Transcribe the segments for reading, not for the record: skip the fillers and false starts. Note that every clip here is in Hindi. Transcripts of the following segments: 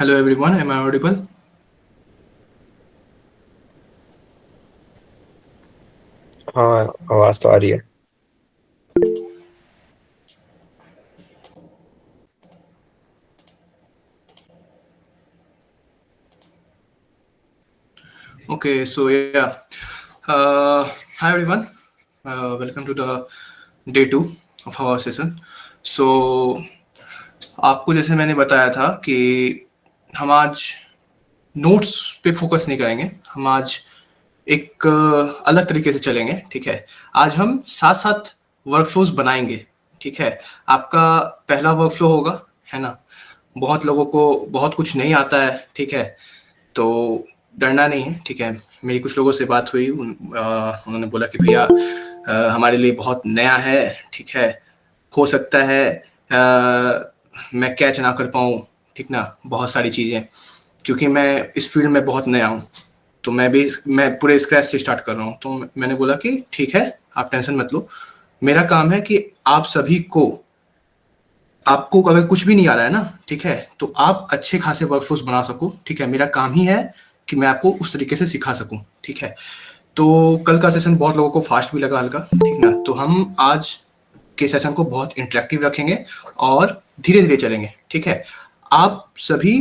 Hello everyone, am I audible? हाँ, आवाज तो आ रही है। Okay, so yeah. Hi everyone, welcome to the day 2 of our session. So आपको जैसे मैंने बताया था कि हम आज नोट्स पे फोकस नहीं करेंगे, हम आज एक अलग तरीके से चलेंगे, ठीक है। आज हम साथ साथ वर्कफ्लोज बनाएंगे, ठीक है। आपका पहला वर्कफ्लो होगा, है ना। बहुत लोगों को बहुत कुछ नहीं आता है, ठीक है, तो डरना नहीं है, ठीक है। मेरी कुछ लोगों से बात हुई, उन्होंने बोला कि भैया हमारे लिए बहुत नया है, ठीक है, हो सकता है मैं कैच ना कर पाऊँ, ठीक ना, बहुत सारी चीज़ें, क्योंकि मैं इस फील्ड में बहुत नया हूँ, तो मैं पूरे स्क्रैच से स्टार्ट कर रहा हूँ। तो मैंने बोला कि ठीक है, आप टेंशन मत लो, मेरा काम है कि आप सभी को, आपको अगर कुछ भी नहीं आ रहा है ना, ठीक है, तो आप अच्छे खासे वर्कफ्लोज बना सको, ठीक है। मेरा काम ही है कि मैं आपको उस तरीके से सिखा सकूं, ठीक है। तो कल का सेशन बहुत लोगों को फास्ट भी लगा हल्का, ठीक ना। तो हम आज के सेशन को बहुत इंटरेक्टिव रखेंगे और धीरे धीरे चलेंगे, ठीक है। आप सभी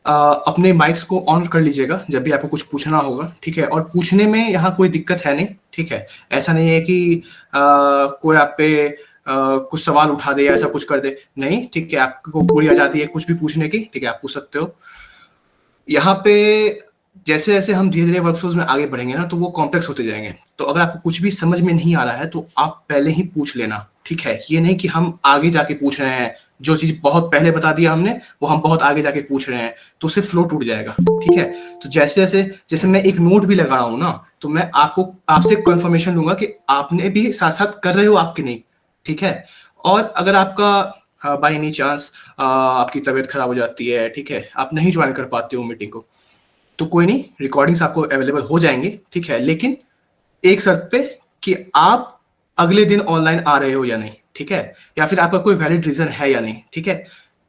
अपने माइक्स को ऑन कर लीजिएगा जब भी आपको कुछ पूछना होगा, ठीक है। और पूछने में यहाँ कोई दिक्कत है नहीं, ठीक है। ऐसा नहीं है कि कोई आप पे कुछ सवाल उठा दे या ऐसा कुछ कर दे, नहीं, ठीक है। आपको पूरी आजादी है कुछ भी पूछने की, ठीक है, आप पूछ सकते हो। यहाँ पे जैसे जैसे हम धीरे धीरे वर्कफ्लोज में आगे बढ़ेंगे ना, तो वो कॉम्प्लेक्स होते जाएंगे। तो अगर आपको कुछ भी समझ में नहीं आ रहा है तो आप पहले ही पूछ लेना, ठीक है। ये नहीं कि हम आगे जाके पूछ रहे हैं, जो चीज बहुत पहले बता दिया हमने वो हम बहुत आगे जाके पूछ रहे हैं, तो उससे फ्लो टूट जाएगा, ठीक है। तो जैसे जैसे जैसे मैं एक नोट भी लगा रहा हूँ ना, तो मैं आपको आपसे कंफर्मेशन लूंगा कि आपने भी साथ साथ कर रहे हो आपके नहीं, ठीक है। और अगर आपका बाई एनी चांस आपकी तबीयत खराब हो जाती है, ठीक है, आप नहीं ज्वाइन कर पाते हो मीटिंग को, तो कोई नहीं, रिकॉर्डिंग्स आपको अवेलेबल हो जाएंगे, ठीक है। लेकिन एक शर्त पे कि आप अगले दिन ऑनलाइन आ रहे हो या नहीं, ठीक है, या फिर आपका कोई वैलिड रीजन है या नहीं, ठीक है।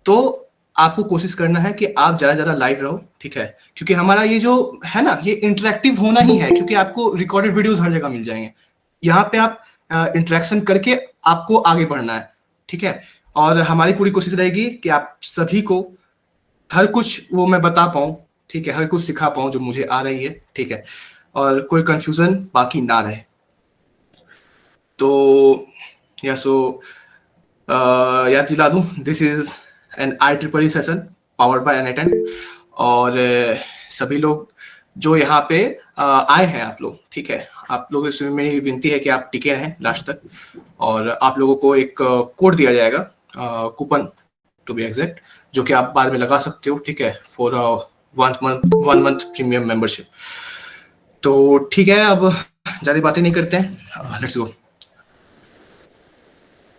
तो आपको कोशिश करना है कि आप ज्यादा ज्यादा लाइव रहो, ठीक है, क्योंकि हमारा ये जो है ना, ये इंटरेक्टिव होना ही है, क्योंकि आपको रिकॉर्डेड वीडियोस हर जगह मिल जाएंगे। यहाँ पे आप इंटरेक्शन करके आपको आगे बढ़ना है, ठीक है। और हमारी पूरी कोशिश रहेगी कि आप सभी को हर कुछ वो मैं बता पाऊँ, ठीक है, हर कुछ सिखा पाऊँ जो मुझे आ रही है, ठीक है, और कोई कंफ्यूजन बाकी ना रहे। तो या सो याद दिला दूँ, this is an IEEE session powered by NITN। और सभी लोग जो यहाँ पे आए हैं, आप लोग, ठीक है, आप लोगों से मेरी विनती है कि आप टिके रहें लास्ट तक। और आप लोगों को एक कोड दिया जाएगा, कूपन टू बी एग्जैक्ट, जो कि आप बाद में लगा सकते हो, ठीक है, फॉर 1 मंथ प्रीमियम मेंबरशिप। तो ठीक है, अब ज़्यादा बातें नहीं करते हैं, लेट्स गो।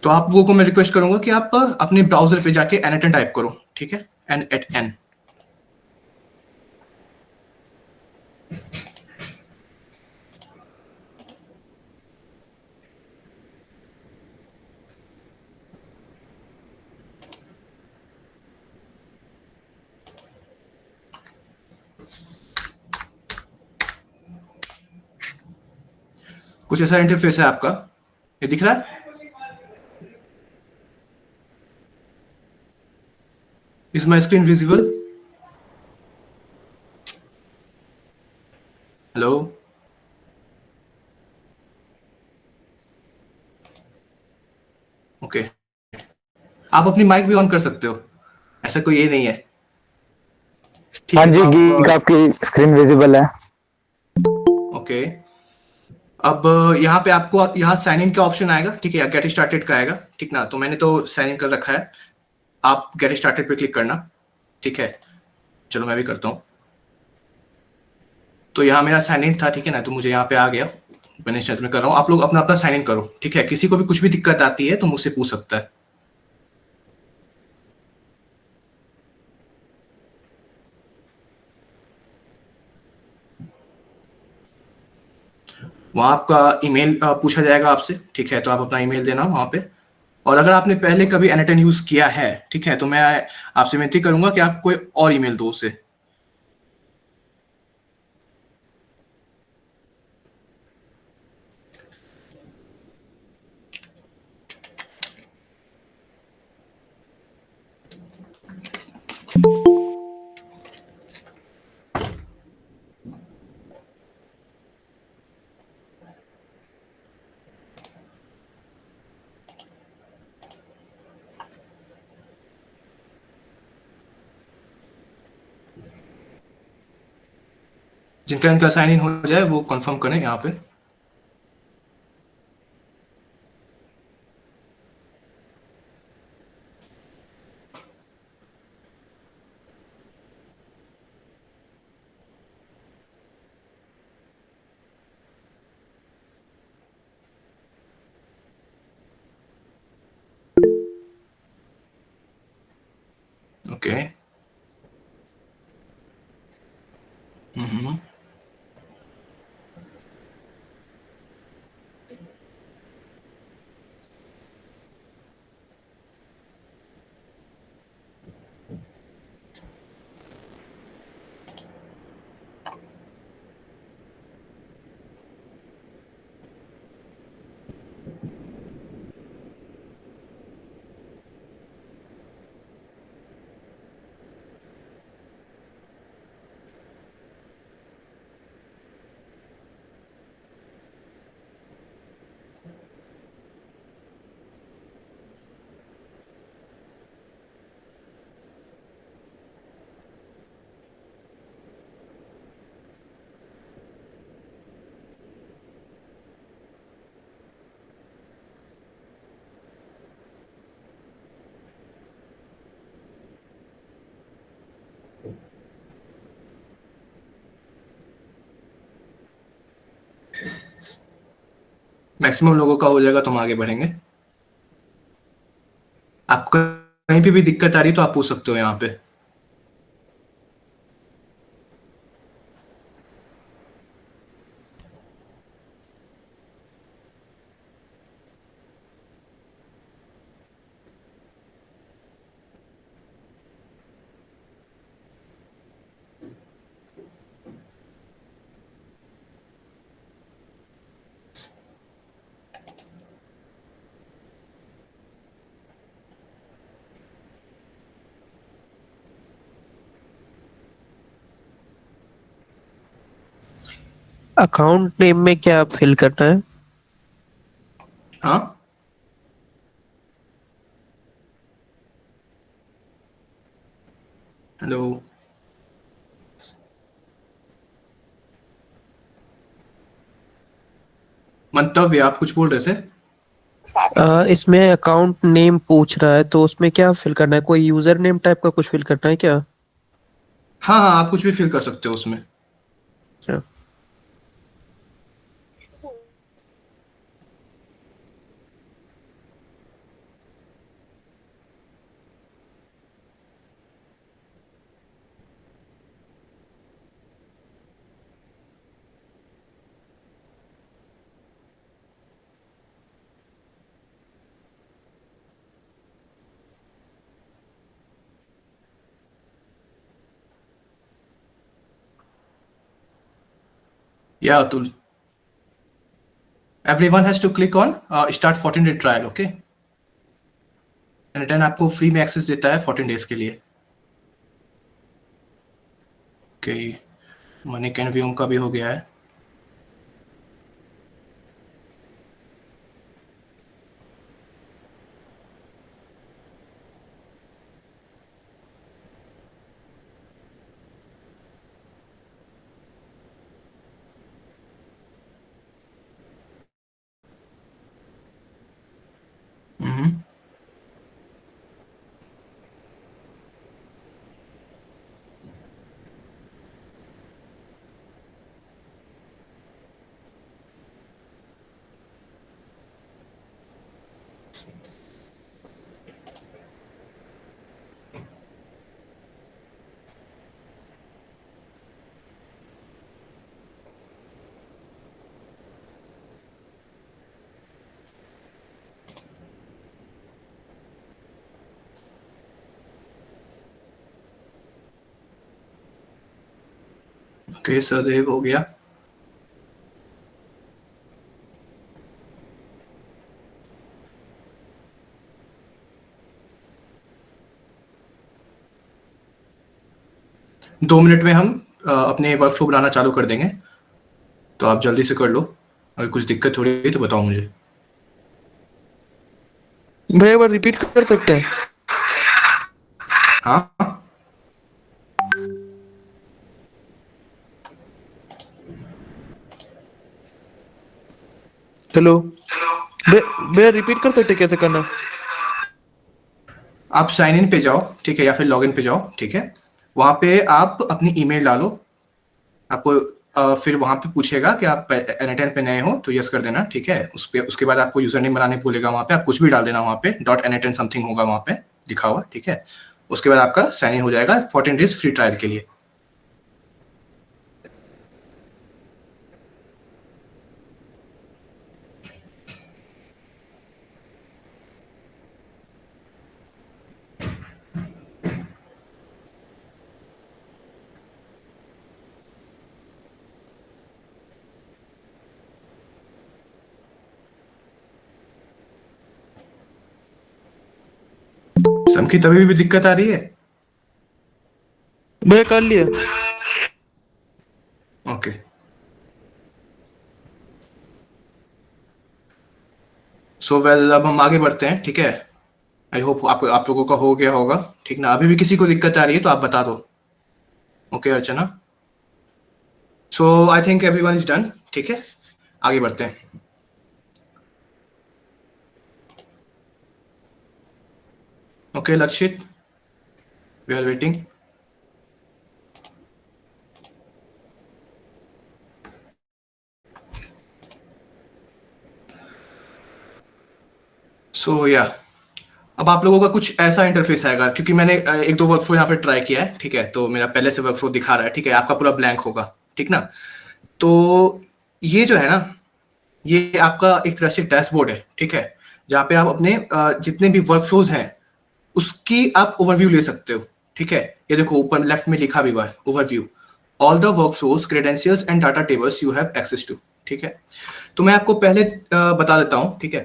तो आप लोगों को मैं रिक्वेस्ट करूंगा कि आप अपने ब्राउजर पे जाके NITN टाइप करो, ठीक है, NITN। कुछ ऐसा इंटरफेस है आपका, ये दिख रहा है? Is my screen visible? Hello? Okay, आप अपनी माइक भी ऑन कर सकते हो, ऐसा कोई ये नहीं है, ठीक हाँ है। जी, तो गीक आप आपकी स्क्रीन विजिबल है। ओके, अब यहाँ पे आपको यहाँ साइन इन का ऑप्शन आएगा, ठीक है, या गेट स्टार्टेड का आएगा, ठीक ना। तो मैंने तो साइन इन कर रखा है, आप गेट स्टार्टेड पे क्लिक करना, ठीक है। चलो मैं भी करता हूँ। तो यहाँ मेरा साइन इन था, ठीक है ना, तो मुझे यहाँ पे आ गया, मैंने स्टेज में कर रहा हूँ। आप लोग अपना अपना साइन इन करो, ठीक है। किसी को भी कुछ भी दिक्कत आती है तो मुझसे पूछ सकता है। वहाँ आपका ईमेल पूछा जाएगा आपसे, ठीक है, तो आप अपना ईमेल देना वहाँ पे। और अगर आपने पहले कभी N10 यूज किया है, ठीक है, तो मैं आपसे विनती करूंगा कि आप कोई और ईमेल दो उसे। जिनका इनका साइन इन हो जाए वो कंफर्म करें यहाँ पे। ओके। हम्म। मैक्सिमम लोगों का हो जाएगा तो हम आगे बढ़ेंगे। आपको कहीं पे भी दिक्कत आ रही है तो आप पूछ सकते हो यहाँ पे। अकाउंट नेम में क्या फिल करना है? हाँ, हेलो। मंतव्य, आप कुछ बोल रहे थे? इसमें अकाउंट नेम पूछ रहा है तो उसमें क्या फिल करना है? कोई यूजर नेम टाइप का कुछ फिल करना है क्या? हाँ हाँ, आप कुछ भी फिल कर सकते हो उसमें। अच्छा। या Atul, everyone has to click on start 14 day trial, okay? N10 आपको फ्री में एक्सेस देता है 14 डेज के लिए। ओके, मनी कैन व्यू का भी हो गया है। हम्म। ओके, सदैव हो गया। दो मिनट में हम अपने वर्क फ्लो बनाना चालू कर देंगे, तो आप जल्दी से कर लो। अगर कुछ दिक्कत हो रही है तो बताओ मुझे। भैया एक बार रिपीट कर सकते हैं? हाँ, हेलो भैया रिपीट कर सकते हैं कैसे करना? आप साइन इन पे जाओ, ठीक है, या फिर लॉग इन पे जाओ, ठीक है। वहाँ पे आप अपनी ईमेल डालो। आपको फिर वहाँ पे पूछेगा कि आप N10 पे नए हो तो यस कर देना, ठीक है। उसके बाद आपको यूजर नेम बनाने बोलेगा, वहाँ पे आप कुछ भी डाल देना, वहाँ पे .N10 समथिंग होगा वहाँ पे लिखा हुआ, ठीक है। उसके बाद आपका साइन इन हो जाएगा 14 डेज फ्री ट्रायल के लिए। समकी, तभी भी दिक्कत आ रही है? भैया कर लिया। ओके, सो वेल, अब हम आगे बढ़ते हैं, ठीक है। आई होप आप लोगों का हो गया होगा, ठीक ना। अभी भी किसी को दिक्कत आ रही है तो आप बता दो। Okay Archana, so I think everyone is done, ठीक है। आगे बढ़ते हैं। ओके लक्षित, वी आर वेटिंग। सो या अब आप लोगों का कुछ ऐसा इंटरफेस आएगा, क्योंकि मैंने एक दो वर्कफ्लो यहाँ पे ट्राई किया है, ठीक है। तो मेरा पहले से वर्कफ्लो दिखा रहा है, ठीक है। आपका पूरा ब्लैंक होगा, ठीक ना। तो ये जो है ना, ये आपका एक तरह से डैशबोर्ड है, ठीक है। जहाँ पे आप अपने जितने भी वर्कफ्लोज हैं उसकी आप ओवरव्यू ले सकते हो, ठीक है। ये देखो ऊपर लेफ्ट में लिखा भी हुआ है, overview all the workflows, credentials and data tables you have access to, ठीक है। तो मैं आपको पहले बता देता हूँ, ठीक है,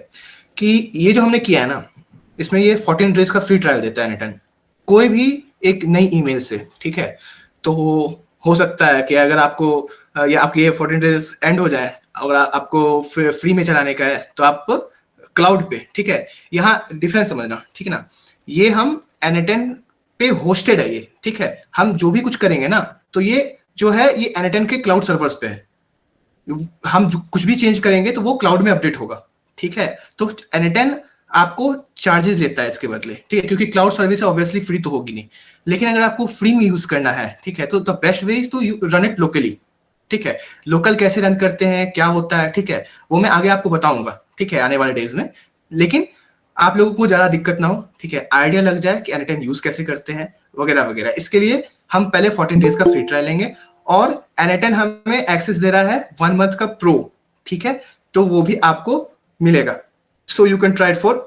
कि ये जो हमने किया है ना, इसमें ये 14 डेज का फ्री ट्रायल देता है N10 कोई भी एक नई ईमेल से, ठीक है। तो हो सकता है कि अगर आपको या आपके ये 14 डेज एंड हो जाए और आपको फ्री में चलाने का है तो आप क्लाउड पे, ठीक है। यहाँ डिफरेंस समझना, ठीक है ना। ये हम N10 पे होस्टेड है ये, ठीक है। हम जो भी कुछ करेंगे ना, तो ये जो है ये N10 के क्लाउड सर्वर्स पे है। हम कुछ भी चेंज करेंगे तो वो क्लाउड में अपडेट होगा, ठीक है। तो N10 आपको चार्जेस लेता है इसके बदले, ठीक है, क्योंकि क्लाउड सर्विस ऑब्वियसली फ्री तो होगी नहीं। लेकिन अगर आपको फ्री में यूज करना है, ठीक है, तो the best way is to run it locally, ठीक है। लोकल कैसे रन करते हैं, क्या होता है, ठीक है, वो मैं आगे आपको बताऊंगा, ठीक है, आने वाले डेज में। लेकिन आप लोगों को ज्यादा दिक्कत ना हो, ठीक है, आइडिया लग जाए कि N10 यूज कैसे करते हैं वगैरह वगैरह, इसके लिए हम पहले 14 डेज का फ्री ट्रायल लेंगे। और N10 हमें एक्सेस दे रहा है 1 मंथ का प्रो, ठीक है। तो वो भी आपको मिलेगा, so you can try it for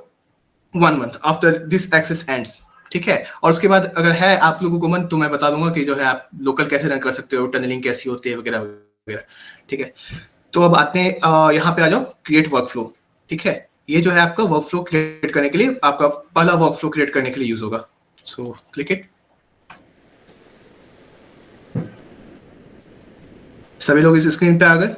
1 month after this access ends, ठीक है। और उसके बाद अगर है आप लोगों को मन तो मैं बता दूंगा कि जो है आप लोकल कैसे रन कर सकते हो, टनलिंग कैसी होती है वगैरह वगैरह, ठीक है। तो अब आते हैं यहाँ पे आ जाओ, क्रिएट वर्कफ्लो, ठीक है। ये जो है आपका वर्कफ्लो क्रिएट करने के लिए, आपका पहला वर्कफ्लो क्रिएट करने के लिए यूज होगा। So click it. सभी लोग इस स्क्रीन पे आ गए?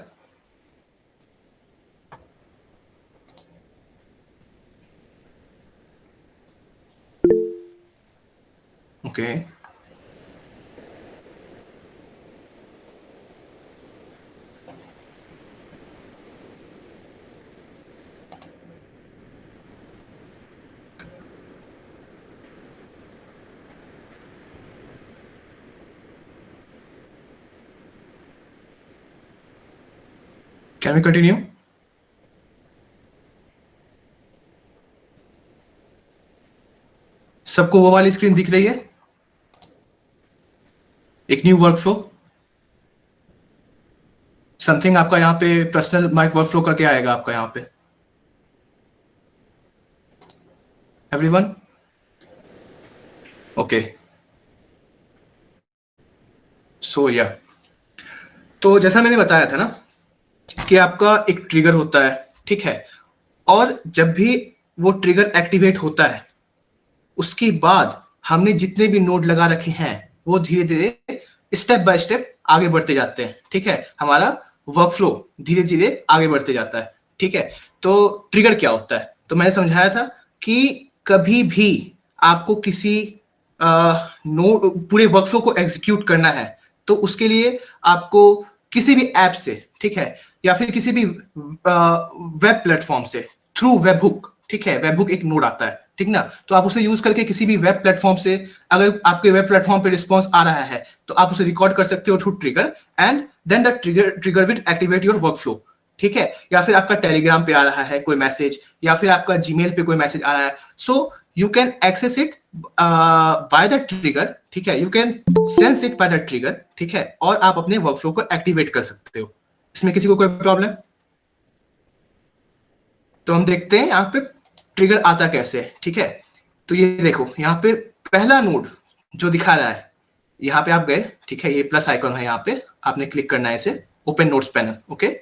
Okay, can we continue? सबको वो वाली स्क्रीन दिख रही है, एक न्यू वर्कफ्लो समथिंग आपका यहाँ पे पर्सनल माइक वर्कफ्लो करके आएगा आपका यहाँ पे। एवरीवन ओके, सो या तो जैसा मैंने बताया था ना कि आपका एक ट्रिगर होता है, ठीक है, और जब भी वो ट्रिगर एक्टिवेट होता है उसके बाद हमने जितने भी नोड लगा रखे हैं वो धीरे धीरे स्टेप बाय स्टेप आगे बढ़ते जाते हैं, ठीक है, हमारा वर्कफ्लो धीरे धीरे आगे बढ़ते जाता है, ठीक है। तो ट्रिगर क्या होता है, तो मैंने समझाया था कि कभी भी आपको किसी नोड पूरे वर्कफ्लो को एग्जीक्यूट करना है तो उसके लिए आपको किसी भी ऐप से, ठीक है, या फिर किसी भी वेब प्लेटफॉर्म से थ्रू वेबहुक, ठीक है, वेबहुक एक नोड आता है, ठीक ना, तो आप उसे यूज करके किसी भी वेब प्लेटफॉर्म से अगर आपके वेब प्लेटफॉर्म पे रिस्पॉन्स आ रहा है तो आप उसे रिकॉर्ड कर सकते हो through trigger and then the trigger will activate your workflow, ठीक है। या फिर आपका टेलीग्राम पे आ रहा है कोई मैसेज या फिर आपका जीमेल पे कोई मैसेज आ रहा है, so you can access it by the trigger, ठीक है, you can sense it by the trigger, ठीक है, और आप अपने वर्कफ्लो को एक्टिवेट कर सकते हो। इसमें किसी को कोई प्रॉब्लम? तो हम देखते हैं यहाँ पे ट्रिगर आता कैसे है, ठीक है। तो ये देखो यहाँ पे पहला नोड जो दिखा रहा है, यहाँ पे आप गए, ठीक है, ये प्लस आइकॉन है, यहाँ पे आपने क्लिक करना है इसे, ओपन नोट्स पैनल, ओके।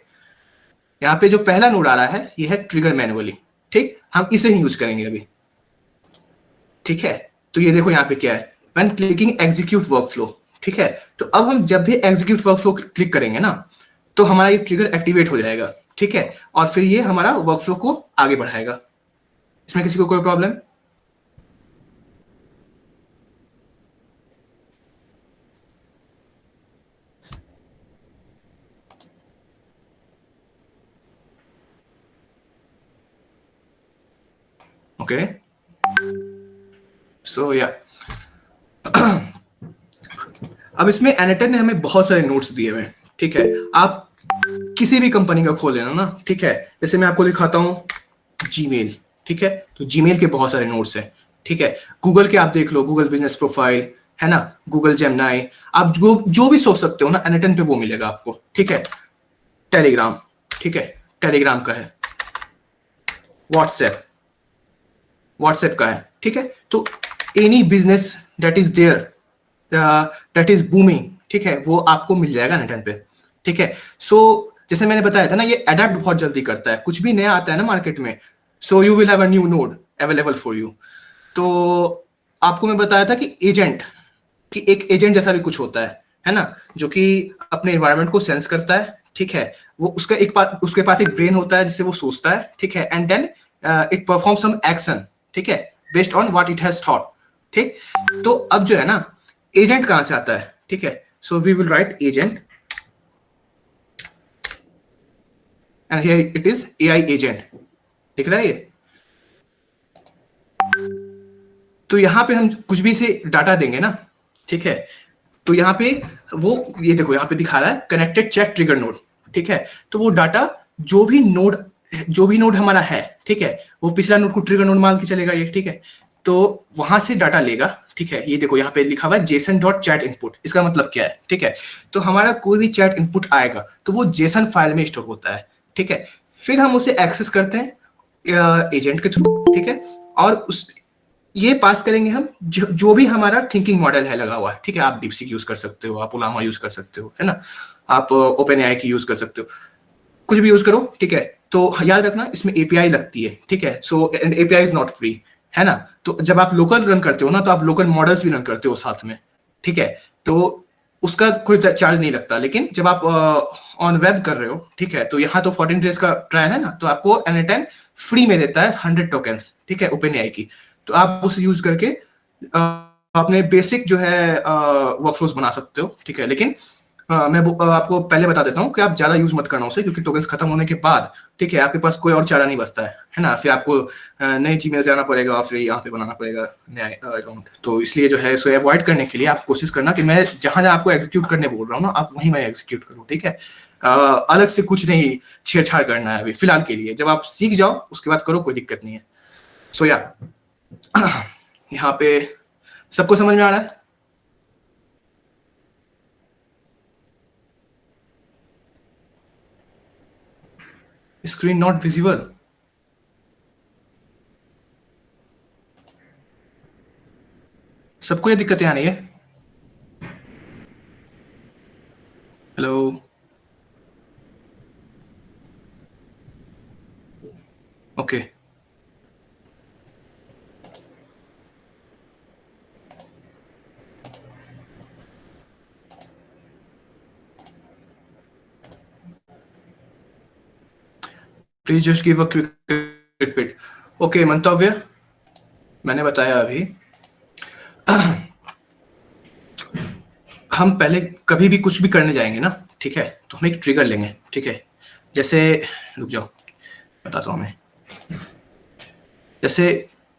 यहाँ पे जो पहला नोड आ रहा है ये है ट्रिगर मैनुअली, ठीक, हम इसे ही यूज करेंगे अभी, ठीक है। तो ये देखो यहाँ पे क्या है, व्हेन क्लिकिंग एग्जीक्यूट वर्कफ्लो, ठीक है। तो अब हम जब भी एग्जीक्यूट वर्कफ्लो क्लिक करेंगे ना तो हमारा ये ट्रिगर एक्टिवेट हो जाएगा, ठीक है, और फिर ये हमारा वर्कफ्लो को आगे बढ़ाएगा। इसमें किसी को कोई प्रॉब्लम? ओके, सो या अब इसमें एनेटर ने हमें बहुत सारे नोट्स दिए हुए हैं, ठीक है। आप किसी भी कंपनी का खोल लेना ना, ठीक है, जैसे मैं आपको दिखाता हूँ जीमेल, ठीक है, तो जीमेल के बहुत सारे नोट्स हैं, ठीक है। गूगल के आप देख लो, गूगल बिजनेस प्रोफाइल है ना, गूगल जेमिनी, आप जो भी सोच सकते हो ना एनेटन पे वो मिलेगा आपको, ठीक है। टेलीग्राम, ठीक है, टेलीग्राम का है, व्हाट्सएप, व्हाट्सएप का है, ठीक है। तो any business that is there, that is booming, ठीक है, वो आपको मिल जाएगा नेटन पे, ठीक है। सो जैसे मैंने बताया था ना, ये अडेप्ट बहुत जल्दी करता है, कुछ भी नया आता है ना मार्केट में, so you will have a new node available for you. तो आपको मैं बताया था कि एजेंट, कि एक एजेंट जैसा भी कुछ होता है ना, जो कि अपने एनवायरनमेंट को सेंस करता है, ठीक है, वो उसके पास एक ब्रेन होता है जिससे वो सोचता है, ठीक है, and then it perform some action, ठीक है, based on what it has thought, ठीक। तो अब जो है ना एजेंट कहां से आता है, ठीक है, so we will write agent and here it is AI agent, दिख रहा है ये। तो यहां पे हम कुछ भी से डाटा देंगे ना, ठीक है, तो यहाँ पे वो ये देखो यहाँ पे दिखा रहा है कनेक्टेड चैट ट्रिगर नोड, ठीक है। तो वो डाटा जो भी नोड हमारा है, ठीक है, वो पिछला नोड को ट्रिगर नोड मान के चलेगा ये, ठीक है। तो वहां से डाटा लेगा, ठीक है, ये देखो यहाँ पे लिखा हुआ है जेसन डॉट चैट इनपुट, इसका मतलब क्या है, ठीक है। तो हमारा कोई भी चैट इनपुट आएगा तो वो जेसन फाइल में स्टोर होता है, ठीक है। फिर हम उसे एक्सेस करते हैं एजेंट के थ्रू, ठीक है, और उस ये पास करेंगे हम जो भी हमारा थिंकिंग मॉडल है लगा हुआ है, ठीक है। आप डीपसीक यूज कर सकते हो, आप उलामा यूज कर सकते हो, है ना, आप ओपन एआई की यूज कर सकते हो, कुछ भी यूज करो, ठीक है। तो याद रखना इसमें एपीआई लगती है, ठीक है, so and API is not free, है ना। तो जब आप लोकल रन करते हो ना तो आप लोकल मॉडल्स भी रन करते हो साथ में, ठीक है, तो उसका कोई चार्ज नहीं लगता। लेकिन जब आप ऑन वेब कर रहे हो, ठीक है, तो यहाँ तो 14 डेज का ट्रायल है ना, तो आपको एनी टाइम फ्री में देता है 100 टोकन्स, ठीक है, ओपन एआई की। तो आप उसे यूज करके अपने बेसिक जो है वर्कफ्लोज बना सकते हो, ठीक है। लेकिन मैं आपको पहले बता देता हूँ कि आप ज्यादा यूज मत करना उसे, क्योंकि टोकन्स खत्म होने के बाद, ठीक है, आपके पास कोई और चारा नहीं बचता है ना, फिर आपको नए जीमेल से आना पड़ेगा और फिर यहाँ पे बनाना पड़ेगा नया अकाउंट। तो इसलिए जो है सो अवॉइड करने के लिए आप कोशिश करना कि मैं जहां जहां आपको एग्जीक्यूट करने बोल रहा हूँ ना, आप वहीं मैं एग्जीक्यूट करूँ, ठीक है। अलग से कुछ नहीं छेड़छाड़ करना है अभी फिलहाल के लिए, जब आप सीख जाओ उसके बाद करो, कोई दिक्कत नहीं है। सो या यहाँ पे सबको समझ में आ रहा है? स्क्रीन नॉट विजिबल, सबको ये दिक्कतें आ रही है? Hello. Please just give a quick repeat. Okay मंतव्य, मैंने बताया अभी हम पहले कभी भी कुछ भी करने जाएंगे ना, ठीक है, तो हम एक ट्रिगर लेंगे, ठीक है। जैसे रुक जाओ बताता हूँ मैं। जैसे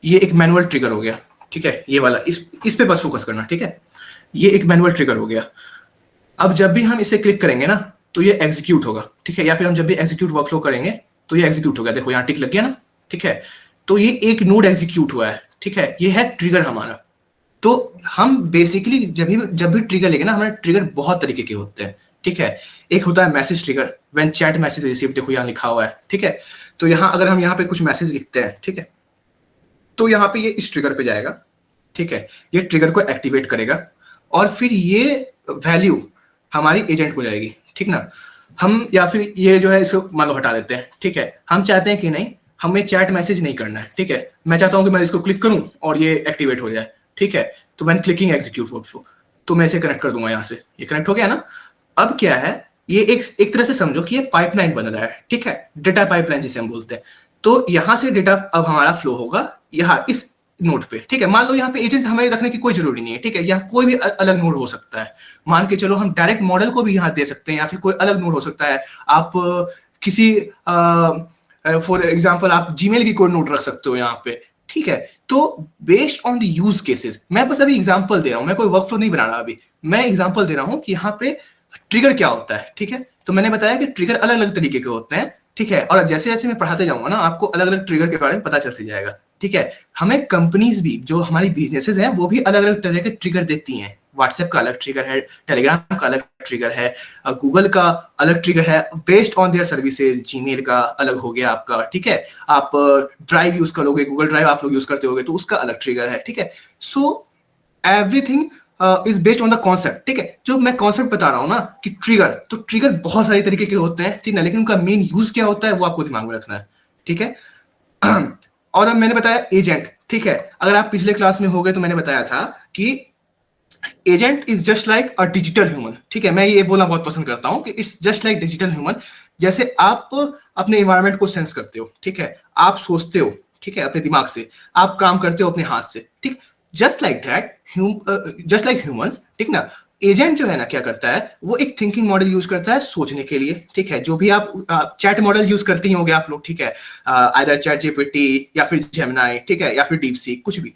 ये एक मैनुअल ट्रिगर हो गया, ठीक है, ये वाला, इस पे बस फोकस करना, ठीक है। ये एक मैनुअल ट्रिगर हो गया। अब जब भी हम इसे क्लिक करेंगे ना तो ये एग्जीक्यूट होगा, ठीक है, या फिर हम जब भी एग्जीक्यूट वर्कफ्लो करेंगे तो ये एग्जीक्यूट होगा। देखो यहाँ टिक लग गया ना, ठीक है। तो ये एक नोड एग्जीक्यूट हुआ है, ठीक है, ये है ट्रिगर हमारा। तो हम बेसिकली जब भी ट्रिगर लेंगे ना, हमारे ट्रिगर बहुत तरीके के होते हैं, ठीक है। एक होता है message trigger, when chat message receive, देखो यहाँ लिखा हुआ है, ठीक है। तो यहाँ अगर हम यहाँ पे कुछ मैसेज लिखते हैं, ठीक है, तो यहाँ पे ये इस ट्रिगर पे जाएगा, ठीक है, ये ट्रिगर को एक्टिवेट करेगा और फिर ये वैल्यू हमारी एजेंट को जाएगी, ठीक ना। हम या फिर ये जो है इसको मान लो हटा देते हैं, ठीक है। हम चाहते हैं कि नहीं, हमें चैट मैसेज नहीं करना है, ठीक है। मैं चाहता हूँ कि मैं इसको क्लिक करूँ और ये एक्टिवेट हो जाए, ठीक है। तो व्हेन क्लिकिंग एग्जीक्यूट वर्कफ्लो, तो मैं इसे कनेक्ट कर दूंगा यहाँ से, ये कनेक्ट हो गया ना। अब क्या है, ये एक तरह से समझो कि ये पाइपलाइन बन रहा है, ठीक है, डेटा पाइपलाइन जिसे हम बोलते हैं। तो यहाँ से डेटा अब हमारा फ्लो होगा यहाँ इस नोड पे, ठीक है। मान लो यहाँ पे एजेंट हमें रखने की कोई जरूरी नहीं है, ठीक है, यहाँ कोई भी अलग नोड हो सकता है। मान के चलो हम डायरेक्ट मॉडल को भी यहाँ दे सकते हैं या फिर कोई अलग नोड हो सकता है। आप किसी फॉर एग्जांपल आप जीमेल की कोई नोड रख सकते हो यहाँ पे, ठीक है। तो based on the use cases, मैं बस अभी एग्जांपल दे रहा हूँ, मैं कोई वर्कफ्लो नहीं बना रहा अभी, मैं एग्जांपल दे रहा हूँ कि यहाँ पे ट्रिगर क्या होता है, ठीक है। तो मैंने बताया कि ट्रिगर अलग अलग तरीके के होते हैं, ठीक है। और जैसे जैसे मैं पढ़ाते जाऊंगा ना, आपको अलग अलग ट्रिगर के बारे में पता चलते जाएगा, ठीक है। हमें कंपनीज भी, जो हमारी बिजनेसेस हैं, वो भी अलग अलग तरह के ट्रिगर देती हैं। व्हाट्सएप का अलग ट्रिगर है, टेलीग्राम का अलग ट्रिगर है, गूगल का अलग ट्रिगर है, based on their services. Gmail का अलग हो गया आपका, ठीक है। आप ड्राइव यूज करोगे, गूगल ड्राइव आप लोग यूज करते होगे, तो उसका अलग ट्रिगर है, ठीक है। So everything is based on the concept, ठीक है। जो मैं कॉन्सेप्ट बता रहा हूँ ना कि ट्रिगर, तो ट्रिगर बहुत सारे तरीके के होते हैं, ठीक है, लेकिन उनका मेन यूज क्या होता है वो आपको दिमाग में रखना है, ठीक है। और अब मैंने बताया एजेंट, ठीक है। अगर आप पिछले क्लास में हो गए तो मैंने बताया था कि agent is just like a digital human, ठीक है। मैं ये बोलना बहुत पसंद करता हूँ कि it's just like digital human. जैसे आप अपने इन्वायरमेंट को सेंस करते हो, ठीक है, आप सोचते हो, ठीक है, अपने दिमाग से, आप काम करते हो अपने हाथ से, ठीक, just like that, just like humans, ठीक ना। एजेंट जो है ना क्या करता है, वो एक थिंकिंग मॉडल यूज करता है सोचने के लिए, ठीक है। जो भी आप चैट मॉडल यूज करते ही होंगे आप लोग, ठीक है, आइदर चैट जीपीटी या फिर जेमिनी, ठीक है, या फिर डीप सीक, कुछ भी।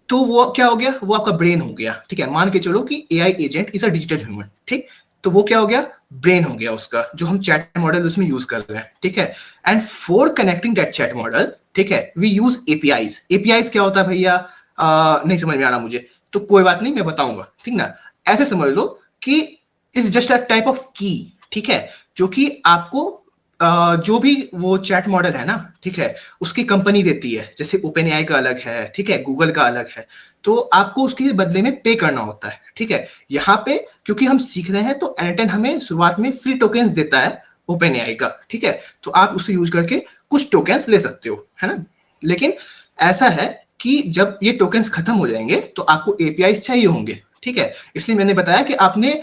तो वो क्या हो गया, वो आपका ब्रेन हो गया, ठीक है। मान के चलो कि AI agent is a digital human, ठीक। तो वो क्या हो गया, ब्रेन हो गया उसका, जो हम चैट मॉडल उसमें यूज कर रहे हैं, ठीक है। And for connecting that chat model, ठीक है, वी यूज एपीआईज। एपीआईज क्या होता है भैया, नहीं समझ में आ रहा मुझे, तो कोई बात नहीं, मैं बताऊंगा, ठीक ना। ऐसे समझ लो कि is just a type of की, ठीक है, जो कि आपको जो भी वो चैट मॉडल है ना, ठीक है, उसकी कंपनी देती है। जैसे ओपन एआई का अलग है, ठीक है, गूगल का अलग है, तो आपको उसके बदले में पे करना होता है, ठीक है। यहाँ पे क्योंकि हम सीख रहे हैं तो एनटेन हमें शुरुआत में फ्री टोकन्स देता है ओपन एआई का, ठीक है। तो आप उसे यूज करके कुछ टोकन्स ले सकते हो, है ना। लेकिन ऐसा है कि जब ये टोकन्स खत्म हो जाएंगे तो आपको एपीआई चाहिए होंगे, ठीक है। इसलिए मैंने बताया कि आपने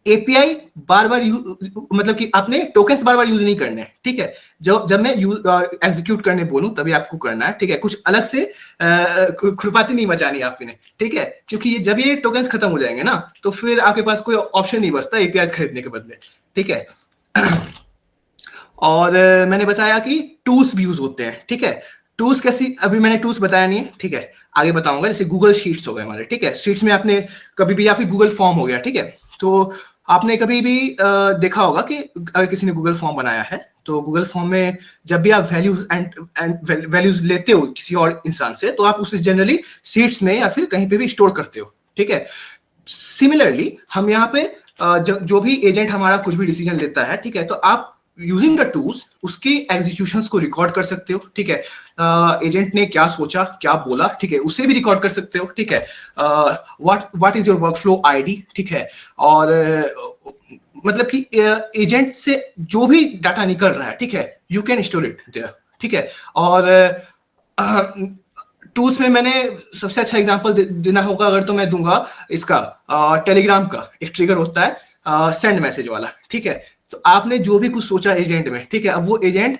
एपीआई बार बार मतलब कि आपने टोकन्स बार बार यूज नहीं करने हैं, ठीक है। जब मैं एग्जीक्यूट करने बोलूं तभी आपको करना है, ठीक है। कुछ अलग से खुरपाती नहीं मचानी आपने, ठीक है, क्योंकि जब ये टोकन्स खत्म हो जाएंगे ना तो फिर आपके पास कोई ऑप्शन नहीं बचता एपीआई खरीदने के बदले, ठीक है। और मैंने बताया कि टूल्स भी यूज होते हैं, ठीक है। टूल्स कैसी, अभी मैंने टूल्स बताया नहीं है, ठीक है, आगे बताऊंगा। जैसे गूगल शीट्स हो गए हमारे, ठीक है, शीट्स में आपने कभी भी, या फिर गूगल फॉर्म हो गया, ठीक है। तो आपने कभी भी देखा होगा कि अगर किसी ने गूगल फॉर्म बनाया है तो गूगल फॉर्म में जब भी आप वैल्यूज लेते हो किसी और इंसान से, तो आप उसे जनरली शीट्स में या फिर कहीं पे भी स्टोर करते हो, ठीक है। सिमिलरली हम यहाँ पे जो भी एजेंट हमारा कुछ भी डिसीजन लेता है, ठीक है, तो आप यूजिंग द टूल्स उसके एग्जीक्यूशंस को रिकॉर्ड कर सकते हो, ठीक है। एजेंट ने क्या सोचा, क्या बोला, ठीक है, उसे भी रिकॉर्ड कर सकते हो, ठीक है। What is your workflow ID, ठीक है। और मतलब कि एजेंट से जो भी डाटा निकल रहा है, ठीक है, you can store it there, ठीक है। और टूल्स में मैंने सबसे अच्छा एग्जांपल देना होगा अगर, तो मैं दूंगा इसका टेलीग्राम का एक ट्रिगर होता है सेंड मैसेज वाला, ठीक है। तो आपने जो भी कुछ सोचा एजेंट में, ठीक है, अब वो एजेंट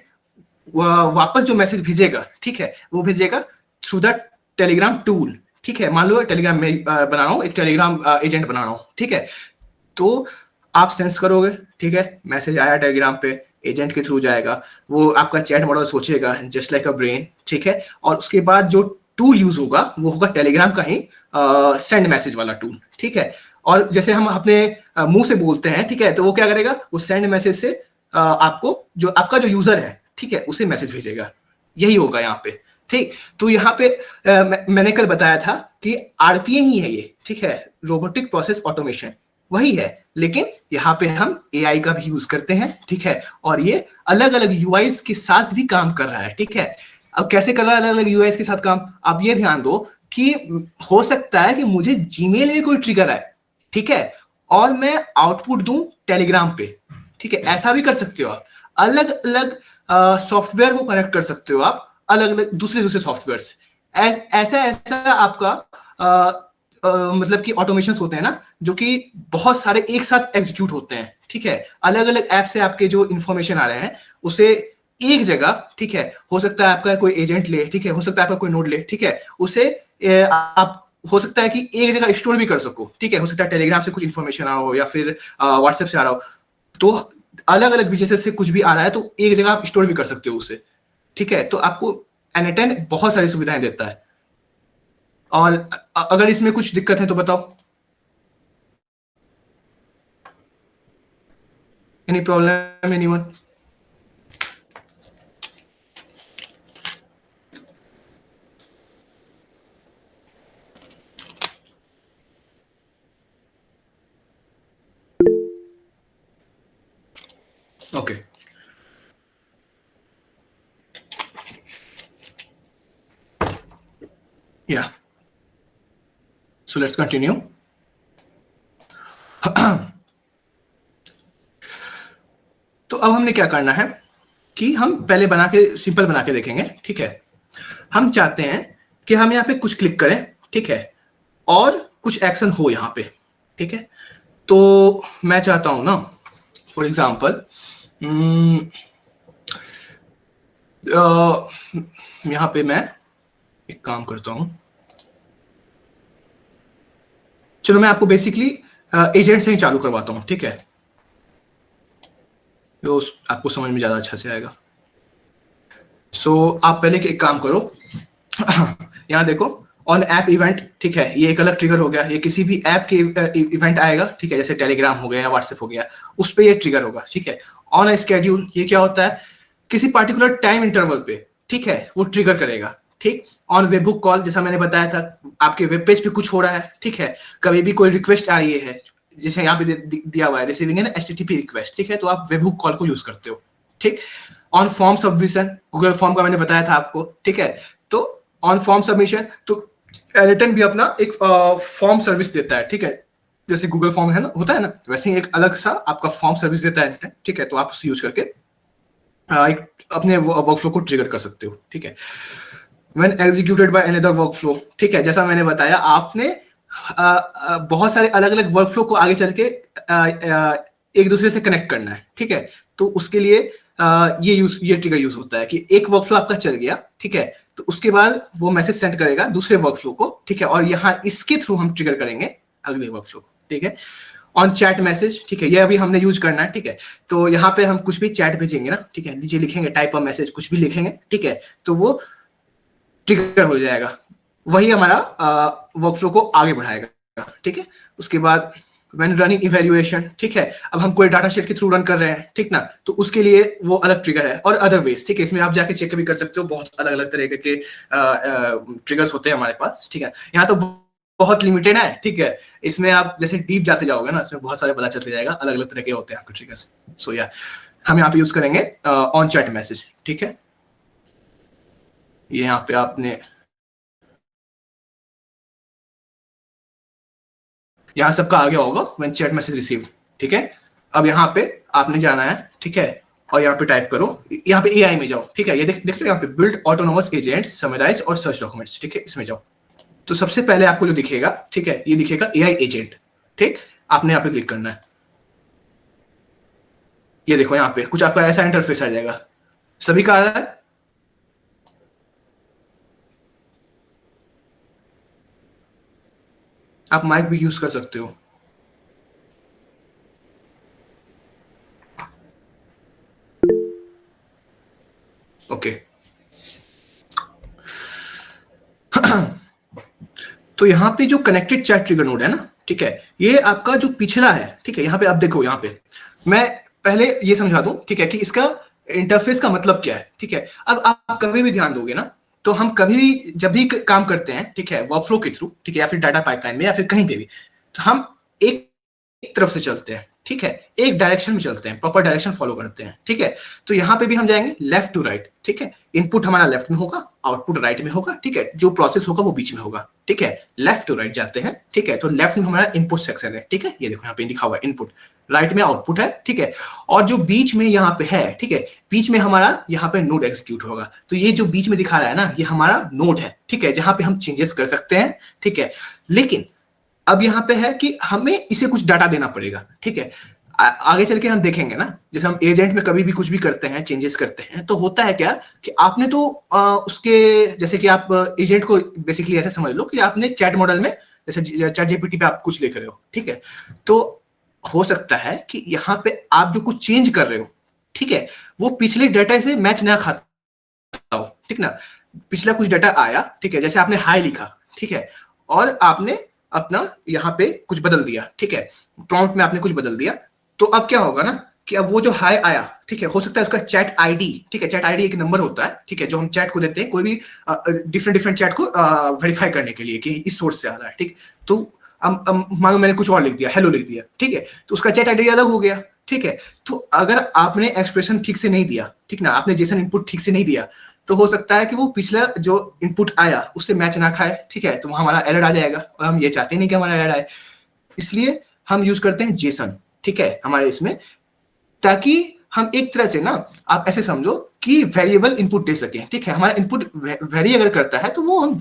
वापस जो मैसेज भेजेगा, ठीक है, वो भेजेगा थ्रू द टेलीग्राम टूल, ठीक है। मान लो टेलीग्राम में बना रहा हूँ, एक टेलीग्राम एजेंट बना रहा हूँ, ठीक है। तो आप सेंस करोगे, ठीक है, मैसेज आया टेलीग्राम पे, एजेंट के थ्रू जाएगा, वो आपका चैट मॉडल सोचेगा जस्ट लाइक अ ब्रेन, ठीक है। और उसके बाद जो टूल यूज होगा वो होगा टेलीग्राम का ही सेंड मैसेज वाला टूल, ठीक है। और जैसे हम अपने मुंह से बोलते हैं, ठीक है, तो वो क्या करेगा, वो सेंड मैसेज से आपको जो आपका जो यूजर है, ठीक है, उसे मैसेज भेजेगा। यही होगा यहाँ पे, ठीक। तो यहाँ पे मैंने कल बताया था कि आरपीए ही है ये, ठीक है, रोबोटिक प्रोसेस ऑटोमेशन वही है, लेकिन यहाँ पे हम एआई का भी यूज करते हैं, ठीक है। और ये अलग अलग यूआईज के साथ भी काम कर रहा है, ठीक है। अब कैसे कर रहा है अलग अलग यूआईज के साथ काम, आप ये ध्यान दो कि हो सकता है कि मुझे जीमेल में कोई ट्रिगर आए, ठीक है, और मैं आउटपुट दूं टेलीग्राम पे, ठीक है। ऐसा भी कर सकते हो आप, अलग अलग सॉफ्टवेयर को कनेक्ट कर सकते हो आप, अलग अलग दूसरे सॉफ्टवेयर से। ऐसा ऐसा आपका मतलब कि ऑटोमेशन होते हैं ना, जो कि बहुत सारे एक साथ एग्जीक्यूट होते हैं, ठीक है। अलग अलग ऐप से आपके जो इंफॉर्मेशन आ रहे हैं उसे एक जगह, ठीक है, हो सकता है आपका कोई एजेंट ले, ठीक है, हो सकता है आपका कोई नोड ले, ठीक है, उसे आप हो सकता है कि एक जगह स्टोर भी कर सको, ठीक है। हो सकता है टेलीग्राम से कुछ इंफॉर्मेशन आ रहा हो या फिर व्हाट्सएप से आ रहा हो, तो अलग अलग बिजनेस से कुछ भी आ रहा है तो एक जगह आप स्टोर भी कर सकते हो उसे, ठीक है। तो आपको N8N बहुत सारी सुविधाएं देता है। और अगर इसमें कुछ दिक्कत है तो बताओ, any problem anyone? Okay, yeah, so let's continue. तो अब हमने क्या करना है कि हम पहले बना के सिंपल बना के देखेंगे, ठीक है। हम चाहते हैं कि हम यहाँ पे कुछ क्लिक करें, ठीक है, और कुछ एक्शन हो यहाँ पे, ठीक है। तो मैं चाहता हूं ना, फॉर एग्जाम्पल यहाँ पे मैं एक काम करता हूं, चलो मैं आपको बेसिकली एजेंट से ही चालू करवाता हूं, ठीक है, तो आपको समझ में ज्यादा अच्छा से आएगा। सो आप पहले एक काम करो, यहाँ देखो ऑन ऐप इवेंट, ठीक है, ये एक अलग ट्रिगर हो गया। ये किसी भी ऐप के इवेंट आएगा, ठीक है, जैसे टेलीग्राम हो गया या व्हाट्सएप हो गया, उस पर ये ट्रिगर होगा, ठीक है। ऑन अ स्केड्यूल, ये क्या होता है, किसी पर्टिकुलर टाइम इंटरवल पे, ठीक है, वो ट्रिगर करेगा, ठीक। ऑन वेबहुक कॉल, जैसा मैंने बताया था, आपके वेब पेज पे कुछ हो रहा है, ठीक है, कभी भी कोई रिक्वेस्ट आ रही है, जैसे यहाँ पे दिया हुआ है रिसीविंग एन HTTP रिक्वेस्ट, ठीक है, तो आप वेबहुक कॉल को यूज करते हो, ठीक। On form submission, Google form का मैंने बताया था आपको, ठीक है। तो ऑन फॉर्म सबमिशन, तो N8N भी अपना एक फॉर्म सर्विस देता है, ठीक है, जैसे गूगल फॉर्म है ना, होता है ना, वैसे ही एक अलग सा आपका फॉर्म सर्विस देता है N8N, ठीक है। तो आप उसे यूज करके एक अपने वर्कफ्लो को ट्रिगर कर सकते हो, ठीक है। When executed by another workflow, ठीक है, जैसा मैंने बताया, आपने बहुत सारे अलग अलग वर्कफ्लो को आगे चल के एक दूसरे से कनेक्ट करना है, ठीक है। तो उसके लिए ये ट्रिगर यूज होता है कि एक वर्कफ्लो आपका चल गया, ठीक है, तो उसके बाद वो मैसेज सेंड करेगा दूसरे वर्कफ्लो को, ठीक है, और यहाँ इसके थ्रू हम ट्रिगर करेंगे अगले वर्कफ्लो को, ठीक है। ऑन चैट मैसेज, ठीक है, ये अभी हमने यूज करना है, ठीक है। तो यहाँ पे हम कुछ भी चैट भेजेंगे ना, ठीक है, नीचे लिखेंगे टाइप ऑफ मैसेज, कुछ भी लिखेंगे, ठीक है, तो वो ट्रिगर हो जाएगा, वही हमारा वर्कफ्लो को आगे बढ़ाएगा, ठीक है। उसके बाद व्हेन रनिंग इवैल्यूएशन, ठीक है, अब हम कोई डाटा सेट के थ्रू रन कर रहे हैं, ठीक ना, तो उसके लिए वो अलग ट्रिगर है। और अदर वेज, ठीक है, इसमें आप जाके चेक भी कर सकते हो, बहुत अलग अलग तरह के ट्रिगर्स होते हैं हमारे पास, ठीक है। यहाँ तो बहुत लिमिटेड है, ठीक है, इसमें आप जैसे डीप जाते जाओगे ना, इसमें बहुत सारे पता चलते जाएगा, अलग अलग तरह के होते हैं आपके ट्रिगर्स। सो या हम यहाँ पे यूज करेंगे ऑन चैट मैसेज, ठीक है। ये यहाँ पे आपने यहाँ सबका आ गया होगा व्हेन चैट मैसेज रिसीव, ठीक है। अब यहाँ पे आपने जाना है, ठीक है, और यहाँ पे टाइप करो, यहाँ पे एआई में जाओ, ठीक है, ये देख लो यहाँ पे बिल्ड ऑटोनोमस एजेंट्स, समराइज और सर्च डॉक्यूमेंट्स, ठीक है, इसमें जाओ। तो सबसे पहले आपको जो दिखेगा, ठीक है, ये दिखेगा एआई एजेंट, ठीक, आपने यहाँ पे क्लिक करना है। ये देखो यहाँ पे कुछ आपका ऐसा इंटरफेस आ जाएगा, सभी का आ रहा है? आप माइक भी यूज कर सकते हो। ओके। तो यहाँ पे जो कनेक्टेड चैट ट्रिगर नोड है ना, ठीक है, ये आपका जो पिछला है, ठीक है, यहाँ पे आप देखो, यहाँ पे मैं पहले ये समझा दूं, ठीक है, कि इसका इंटरफेस का मतलब क्या है, ठीक है। अब आप कभी भी ध्यान दोगे ना, तो हम कभी भी जब भी काम करते हैं, ठीक है, वर्कफ्लो के थ्रू, ठीक है, या फिर डाटा पाइपलाइन में या फिर कहीं पे भी, तो हम एक तरफ से चलते हैं, ठीक है, एक डायरेक्शन में चलते हैं, प्रॉपर डायरेक्शन फॉलो करते हैं, ठीक है। तो यहाँ पे भी हम जाएंगे लेफ्ट टू राइट, ठीक है, इनपुट हमारा लेफ्ट में होगा, आउटपुट राइट में होगा, ठीक है, जो प्रोसेस होगा वो बीच में होगा, ठीक है, लेफ्ट टू राइट जाते हैं, ठीक है। तो लेफ्ट में हमारा इनपुट सेक्शन है, ठीक है, ये देखो यहाँ पे लिखा हुआ है इनपुट, राइट में आउटपुट है, ठीक है, और जो बीच में यहाँ पे है, ठीक है, बीच में हमारा यहाँ पे नोड एग्जीक्यूट होगा। तो ये जो बीच में दिखा रहा है ना, ये हमारा नोड है, ठीक है, जहां पे हम चेंजेस कर सकते हैं, ठीक है। लेकिन अब यहाँ पे है कि हमें इसे कुछ डाटा देना पड़ेगा, ठीक है। आगे चल के हम देखेंगे ना, जैसे हम एजेंट में कभी भी कुछ भी करते हैं, चेंजेस करते हैं, तो होता है क्या कि आपने तो उसके, जैसे कि आप एजेंट को बेसिकली ऐसे समझ लो कि आपने चैट मॉडल में, जैसे चैट जीपीटी पे आप कुछ लिख रहे हो, ठीक है, तो हो सकता है कि यहाँ पे आप जो कुछ चेंज कर रहे हो, ठीक है, वो पिछले डाटा से मैच ना खाता हो, ठीक ना। पिछला कुछ डाटा आया, ठीक है, जैसे आपने हाई लिखा, ठीक है, और आपने अपना यहाँ पे कुछ बदल दिया, ठीक है, प्रॉम्प्ट में आपने कुछ बदल दिया, तो अब क्या होगा ना कि अब वो जो हाई आया, ठीक है, हो सकता है उसका चैट आईडी, ठीक है, चैट आईडी एक नंबर होता है, ठीक है, जो हम चैट को देते हैं कोई भी डिफरेंट चैट को वेरीफाई करने के लिए कि इस सोर्स से आ रहा है, ठीक। तो मानो मैंने कुछ और लिख दिया, हेलो लिख दिया, ठीक है, तो उसका चैट आईडी अलग हो गया, ठीक है। तो अगर आपने एक्सप्रेशन ठीक से नहीं दिया, ठीक ना, आपने जेसन इनपुट ठीक से नहीं दिया, तो हो सकता है कि वो पिछला जो इनपुट आया उससे मैच ना खाए, ठीक है, तो वहां हमारा एरर आ जाएगा, और हम ये चाहते नहीं कि हमारा एरर आए, इसलिए हम यूज करते हैं जेसन, ठीक है, हमारे इसमें, ताकि हम एक तरह से ना, आप ऐसे समझो कि वेरिएबल इनपुट दे सकें, ठीक है। हमारा इनपुट वेरी अगर करता है तो वो हम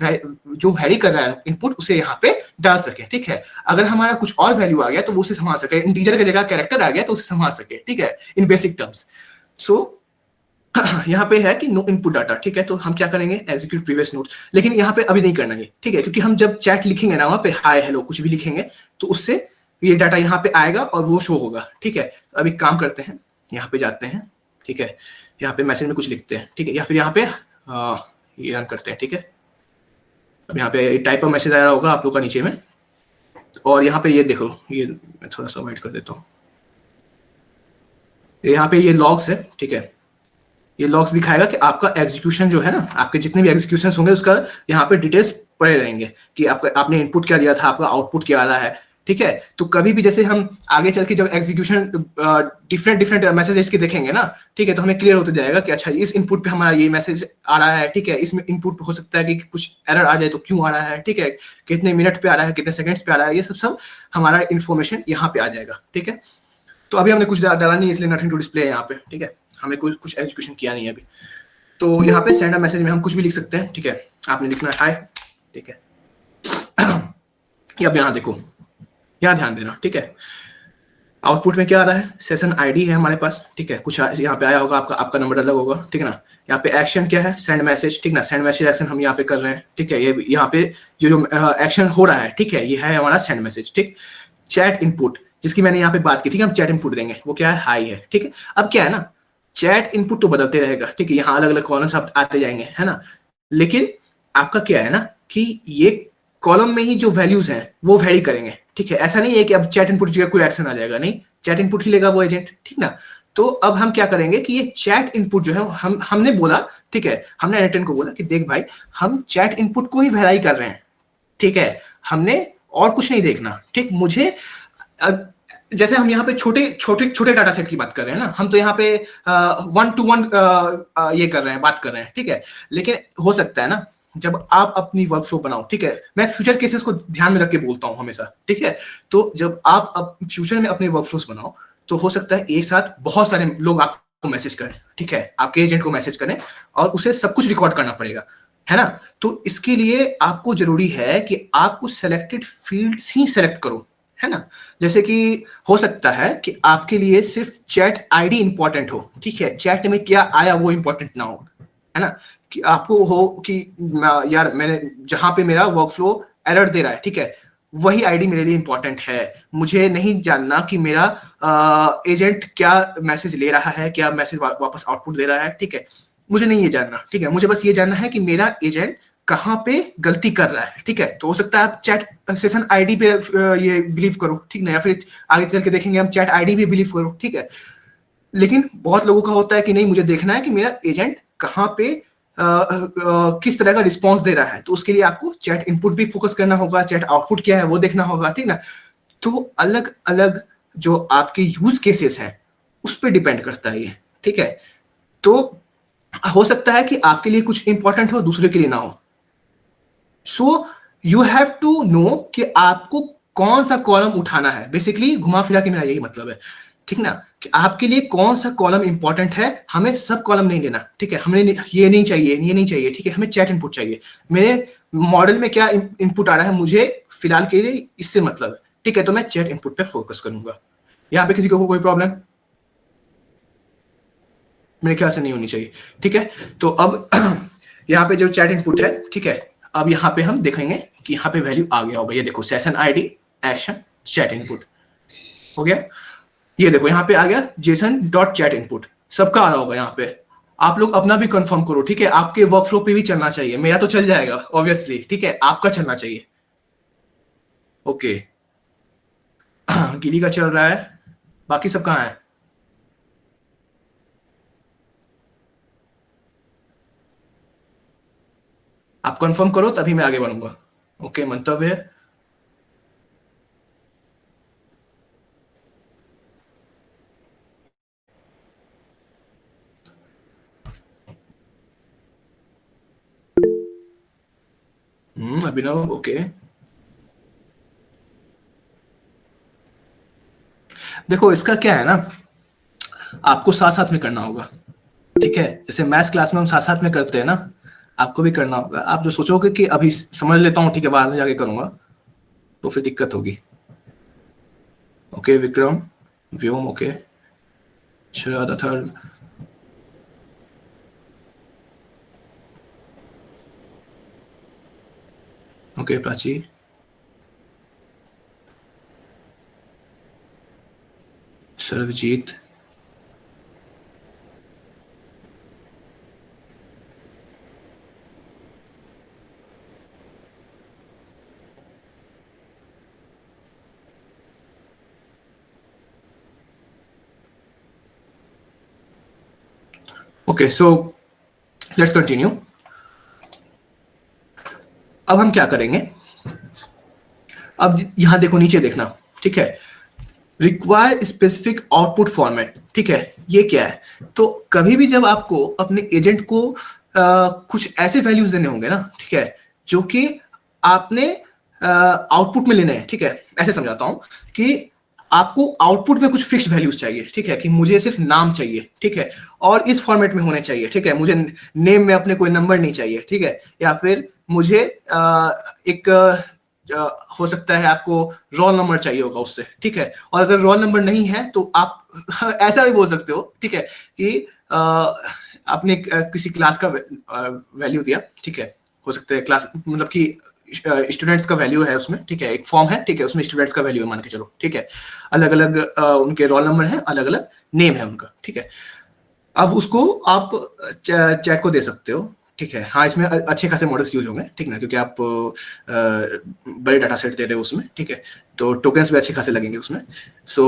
जो वेरी कर रहा है इनपुट उसे यहाँ पे डाल सके, ठीक है। अगर हमारा कुछ और वैल्यू आ गया तो वो उसे संभाल सके, इंटीजर की जगह कैरेक्टर आ गया तो उसे संभाल सके, ठीक है, इन बेसिक टर्म्स। सो यहाँ पे है कि नो इनपुट डाटा, ठीक है, तो हम क्या करेंगे, एग्जीक्यूट प्रीवियस नोट्स, लेकिन यहाँ पे अभी नहीं करना है, ठीक है, क्योंकि हम जब चैट लिखेंगे ना, वहाँ पे हाय हेलो कुछ भी लिखेंगे तो उससे ये डाटा यहाँ पे आएगा और वो शो होगा, ठीक है। अभी काम करते हैं, यहाँ पे जाते हैं, ठीक है, यहाँ पे मैसेज में कुछ लिखते हैं, ठीक है, या फिर यहाँ पे ये रन करते हैं, ठीक है। अब यहाँ पे टाइप ऑफ मैसेज आ रहा होगा आप लोग का नीचे में, और यहाँ पे ये देखो, ये मैं थोड़ा सा वाइट कर देता हूँ, यहाँ पे ये लॉग्स है, ठीक है, ये लॉग्स दिखाएगा कि आपका एग्जीक्यूशन जो है ना, आपके जितने भी एग्जीक्यूशन होंगे उसका यहाँ पे डिटेल्स पड़े रहेंगे कि आपने इनपुट क्या दिया था, आपका आउटपुट क्या आ रहा है, ठीक है। तो कभी भी जैसे हम आगे चल के जब एग्जीक्यूशन डिफरेंट मैसेजेस के देखेंगे ना, ठीक है, तो हमें क्लियर होते जाएगा कि अच्छा इस इनपुट पे हमारा ये मैसेज आ रहा है, ठीक है, इसमें इनपुट हो सकता है कि कुछ एरर आ जाए तो क्यों आ रहा है, ठीक है, कितने मिनट पे आ रहा है, कितने सेकंड्स पे आ रहा है, ये सब हमारा इन्फॉर्मेशन यहाँ पे आ जाएगा, ठीक है। तो अभी हमने कुछ डाला नहीं है इसलिए नथिंग टू डिस्प्ले है यहाँ पे, ठीक है, हमें कुछ एग्जीक्यूशन किया नहीं है अभी। तो यहाँ पे सेंड अ मैसेज में हम कुछ भी लिख सकते हैं, ठीक है, आपने लिखना है हाय, ठीक है। अब यहाँ देखो, यहाँ ध्यान देना, ठीक है, आउटपुट में क्या आ रहा है, सेशन आईडी है हमारे पास, ठीक है, कुछ यहाँ पे आया होगा, आपका नंबर अलग होगा, ठीक है ना। यहाँ पे एक्शन क्या है, सेंड मैसेज, ठीक ना, सेंड मैसेज एक्शन हम यहाँ पे कर रहे हैं, ठीक है, ये यहाँ पे जो एक्शन हो रहा है, ठीक है, ये है हमारा सेंड मैसेज, ठीक। चैट इनपुट जिसकी मैंने यहाँ पे बात की थी, हम चैट इनपुट देंगे, वो क्या है, हाई है, ठीक है। अब क्या है ना, चैट इनपुट तो बदलते रहेगा, ठीक है, यहाँ अलग अलग कॉलम्स आते जाएंगे, है ना, लेकिन आपका क्या है ना कि ये कॉलम में ही जो वैल्यूज हैं वो वेरी करेंगे, ठीक है। ऐसा नहीं है कि अब चैट इनपुट जगह कोई एक्शन आ जाएगा, नहीं, चैट इनपुट ही लेगा वो एजेंट, ठीक ना। तो अब हम क्या करेंगे कि ये चैट इनपुट जो है हमने बोला, ठीक है, हमने एडिटर को बोला कि देख भाई हम चैट इनपुट को ही वेरी कर रहे हैं, ठीक है, हमने और कुछ नहीं देखना, ठीक। मुझे जैसे हम यहाँ पे छोटे डाटा सेट की बात कर रहे हैं ना, हम तो यहाँ पे 1 to 1 ये कर रहे हैं, बात कर रहे हैं, ठीक है। लेकिन हो सकता है ना जब आप अपनी वर्कफ्लो बनाओ, ठीक है, मैं फ्यूचर केसेस को ध्यान में रख के बोलता हूँ हमेशा, ठीक है। तो जब आप अब फ्यूचर में अपने वर्कफ्लोस बनाओ तो हो सकता है एक साथ बहुत सारे लोग आपको मैसेज करें, ठीक है, आपके एजेंट को मैसेज करें और उसे सब कुछ रिकॉर्ड करना पड़ेगा, है ना। तो इसके लिए आपको जरूरी है कि आपको सेलेक्टेड फील्ड्स ही सेलेक्ट करो, है ना। जैसे कि हो सकता है कि आपके लिए सिर्फ चैट आईडी इंपॉर्टेंट हो, ठीक है, चैट में क्या आया वो इंपॉर्टेंट ना हो, है ना, कि आपको हो कि यार मैंने जहां पे मेरा वर्कफ्लो एरर दे रहा है, ठीक है, वही आईडी मेरे लिए इंपॉर्टेंट है। मुझे नहीं जानना कि मेरा एजेंट क्या मैसेज ले रहा है, क्या मैसेज वापस आउटपुट दे रहा है, ठीक है, मुझे नहीं ये जानना, ठीक है, मुझे बस ये जानना है कि मेरा एजेंट कहाँ पे गलती कर रहा है, ठीक है। तो हो सकता है आप चैट सेशन आईडी पे ये बिलीव करो, ठीक ना, या फिर आगे चल के देखेंगे हम चैट आईडी पे बिलीव करो, ठीक है। लेकिन बहुत लोगों का होता है कि नहीं, मुझे देखना है कि मेरा एजेंट कहाँ पे किस तरह का रिस्पॉन्स दे रहा है, तो उसके लिए आपको चैट इनपुट भी फोकस करना होगा, चैट आउटपुट क्या है वो देखना होगा, ठीक ना। तो अलग अलग जो आपके यूज केसेस हैं उस पर डिपेंड करता है ये, ठीक है। तो हो सकता है कि आपके लिए कुछ इंपॉर्टेंट हो, दूसरे के लिए ना हो। So you have to know कि आपको कौन सा कॉलम उठाना है। बेसिकली घुमा फिरा के मेरा यही मतलब है, ठीक ना, कि आपके लिए कौन सा कॉलम इंपॉर्टेंट है। हमें सब कॉलम नहीं लेना, ठीक है, हमें ये नहीं चाहिए, ये नहीं चाहिए, ठीक है, हमें चैट इनपुट चाहिए। मेरे मॉडल में क्या इनपुट आ रहा है मुझे फिलहाल के लिए इससे मतलब है, ठीक है, तो मैं चैट इनपुट पे फोकस करूंगा। यहाँ पे किसी को कोई प्रॉब्लम मेरे ख्याल से नहीं होनी चाहिए, ठीक है। तो अब यहाँ पे जो चैट इनपुट है, ठीक है, अब यहाँ पे हम देखेंगे कि यहाँ पे वैल्यू आ गया होगा। ये देखो session ID action chat input हो गया। ये देखो यहाँ पे आ गया जेसन डॉट चैट इनपुट, सबका आ रहा होगा यहाँ पे। आप लोग अपना भी कंफर्म करो, ठीक है, आपके वर्कफ्लो पे भी चलना चाहिए। मेरा तो चल जाएगा ऑब्वियसली, ठीक है, आपका चलना चाहिए। ओके गिरी का चल रहा है, बाकी सब कहाँ है? आप कंफर्म करो तभी मैं आगे बढ़ूंगा। ओके मंतव्य अभिनव ओके। देखो इसका क्या है ना, आपको साथ साथ में करना होगा, ठीक है। जैसे मैथ्स क्लास में हम साथ साथ में करते हैं ना, आपको भी करना होगा। आप जो सोचोगे कि अभी समझ लेता हूँ, ठीक है, बाद में जाके करूंगा, तो फिर दिक्कत होगी। Okay Vikram Vyom okay Sharad Atharva okay Prachi Sarvajeet okay. So let's continue. अब हम क्या करेंगे, अब यहां देखो नीचे देखना, ठीक है, रिक्वायर स्पेसिफिक आउटपुट फॉर्मेट, ठीक है, ये क्या है। तो कभी भी जब आपको अपने एजेंट को कुछ ऐसे वैल्यूज देने होंगे ना, ठीक है, जो कि आपने आउटपुट में लेने हैं, ठीक है। ऐसे समझाता हूं कि आपको आउटपुट में कुछ फिक्स्ड वैल्यूज चाहिए, ठीक है, कि मुझे सिर्फ नाम चाहिए, ठीक है, और इस फॉर्मेट में होने चाहिए, ठीक है, मुझे नेम में अपने कोई नंबर नहीं चाहिए, ठीक है, या फिर मुझे एक हो सकता है आपको रोल नंबर चाहिए होगा उससे, ठीक है। और अगर रोल नंबर नहीं है तो आप ऐसा भी बोल सकते हो, ठीक है, कि आपने किसी क्लास का वैल्यू दिया, ठीक है, हो सकता है क्लास मतलब कि स्टूडेंट्स का वैल्यू है उसमें, ठीक है, एक फॉर्म है, ठीक है, उसमें स्टूडेंट्स का वैल्यू है मान के चलो, ठीक है, अलग अलग उनके रोल नंबर है, अलग अलग नेम है उनका, ठीक है। अब उसको आप चैट को दे सकते हो, ठीक है। हाँ इसमें अच्छे खासे मॉडल्स यूज होंगे, ठीक ना, क्योंकि आप बड़े डाटा सेट दे रहे हो उसमें, ठीक है, तो टोकन्स भी अच्छे खासे लगेंगे उसमें। सो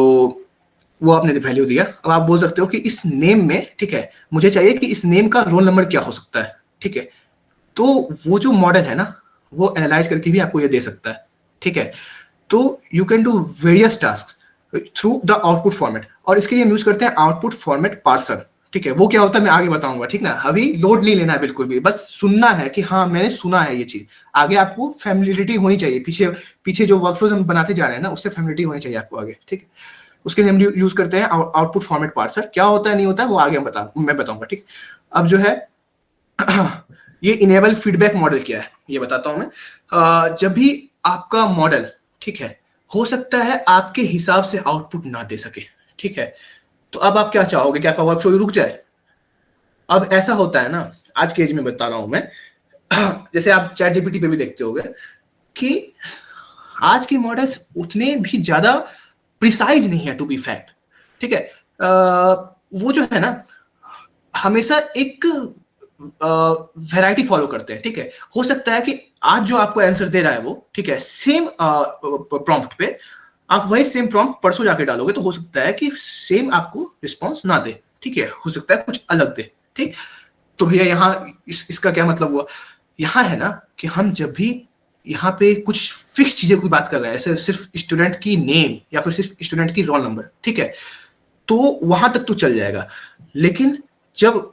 वो आपने वैल्यू दिया। अब आप बोल सकते हो कि इस नेम में, ठीक है, मुझे चाहिए कि इस नेम का रोल नंबर क्या हो सकता है, ठीक है। तो वो जो मॉडल है ना, वो एनालाइज करके भी आपको ये दे सकता है, ठीक है। तो you can do various task through the output format, और इसके लिए हम यूज करते हैं आउटपुट फॉर्मेट पार्सर, ठीक है। वो क्या होता है मैं आगे बताऊंगा, ठीक ना, अभी लोड नहीं लेना है बिल्कुल भी, बस सुनना है कि हाँ मैंने सुना है ये चीज। आगे आपको फैमिलियरिटी होनी चाहिए, पीछे पीछे जो वर्कफ्लोज हम बनाते जा रहे हैं ना, उससे फैमिलियरिटी होनी चाहिए आपको आगे, ठीक है। उसके लिए हम यूज करते हैं आउटपुट फॉर्मेट पार्सर। क्या होता है नहीं होता है वो आगे मैं बताऊंगा, ठीक। अब जो है ये इनेबल फीडबैक मॉडल क्या है ये बताता हूं मैं। जब भी आपका मॉडल, ठीक है, हो सकता है आपके हिसाब से आउटपुट ना दे सके, ठीक है। तो अब आप क्या चाहोगे कि आपका वर्कफ्लो रुक जाए? अब ऐसा होता है ना, आज के एज में बता रहा हूं मैं, जैसे आप चैट जीपीटी पे भी देखते होगे कि आज के मॉडल्स उतने भी ज्यादा प्रिसाइज नहीं है टू बी फैक्ट, ठीक है। वो जो है ना हमेशा एक वैरायटी फॉलो करते हैं, ठीक है। हो सकता है कि आज जो आपको आंसर दे रहा है वो, ठीक है, सेम प्रॉम्प्ट पे आप वही सेम प्रॉम्प्ट परसों जाके डालोगे तो हो सकता है कि सेम आपको रिस्पॉन्स ना दे, ठीक है, हो सकता है कुछ अलग दे, ठीक। तो भैया यहाँ इसका क्या मतलब हुआ? यहाँ है ना कि हम जब भी यहाँ पे कुछ फिक्स चीजें की बात कर रहे हैं, ऐसे सिर्फ स्टूडेंट की नेम या फिर सिर्फ स्टूडेंट की रोल नंबर, ठीक है, तो वहां तक तो चल जाएगा। लेकिन जब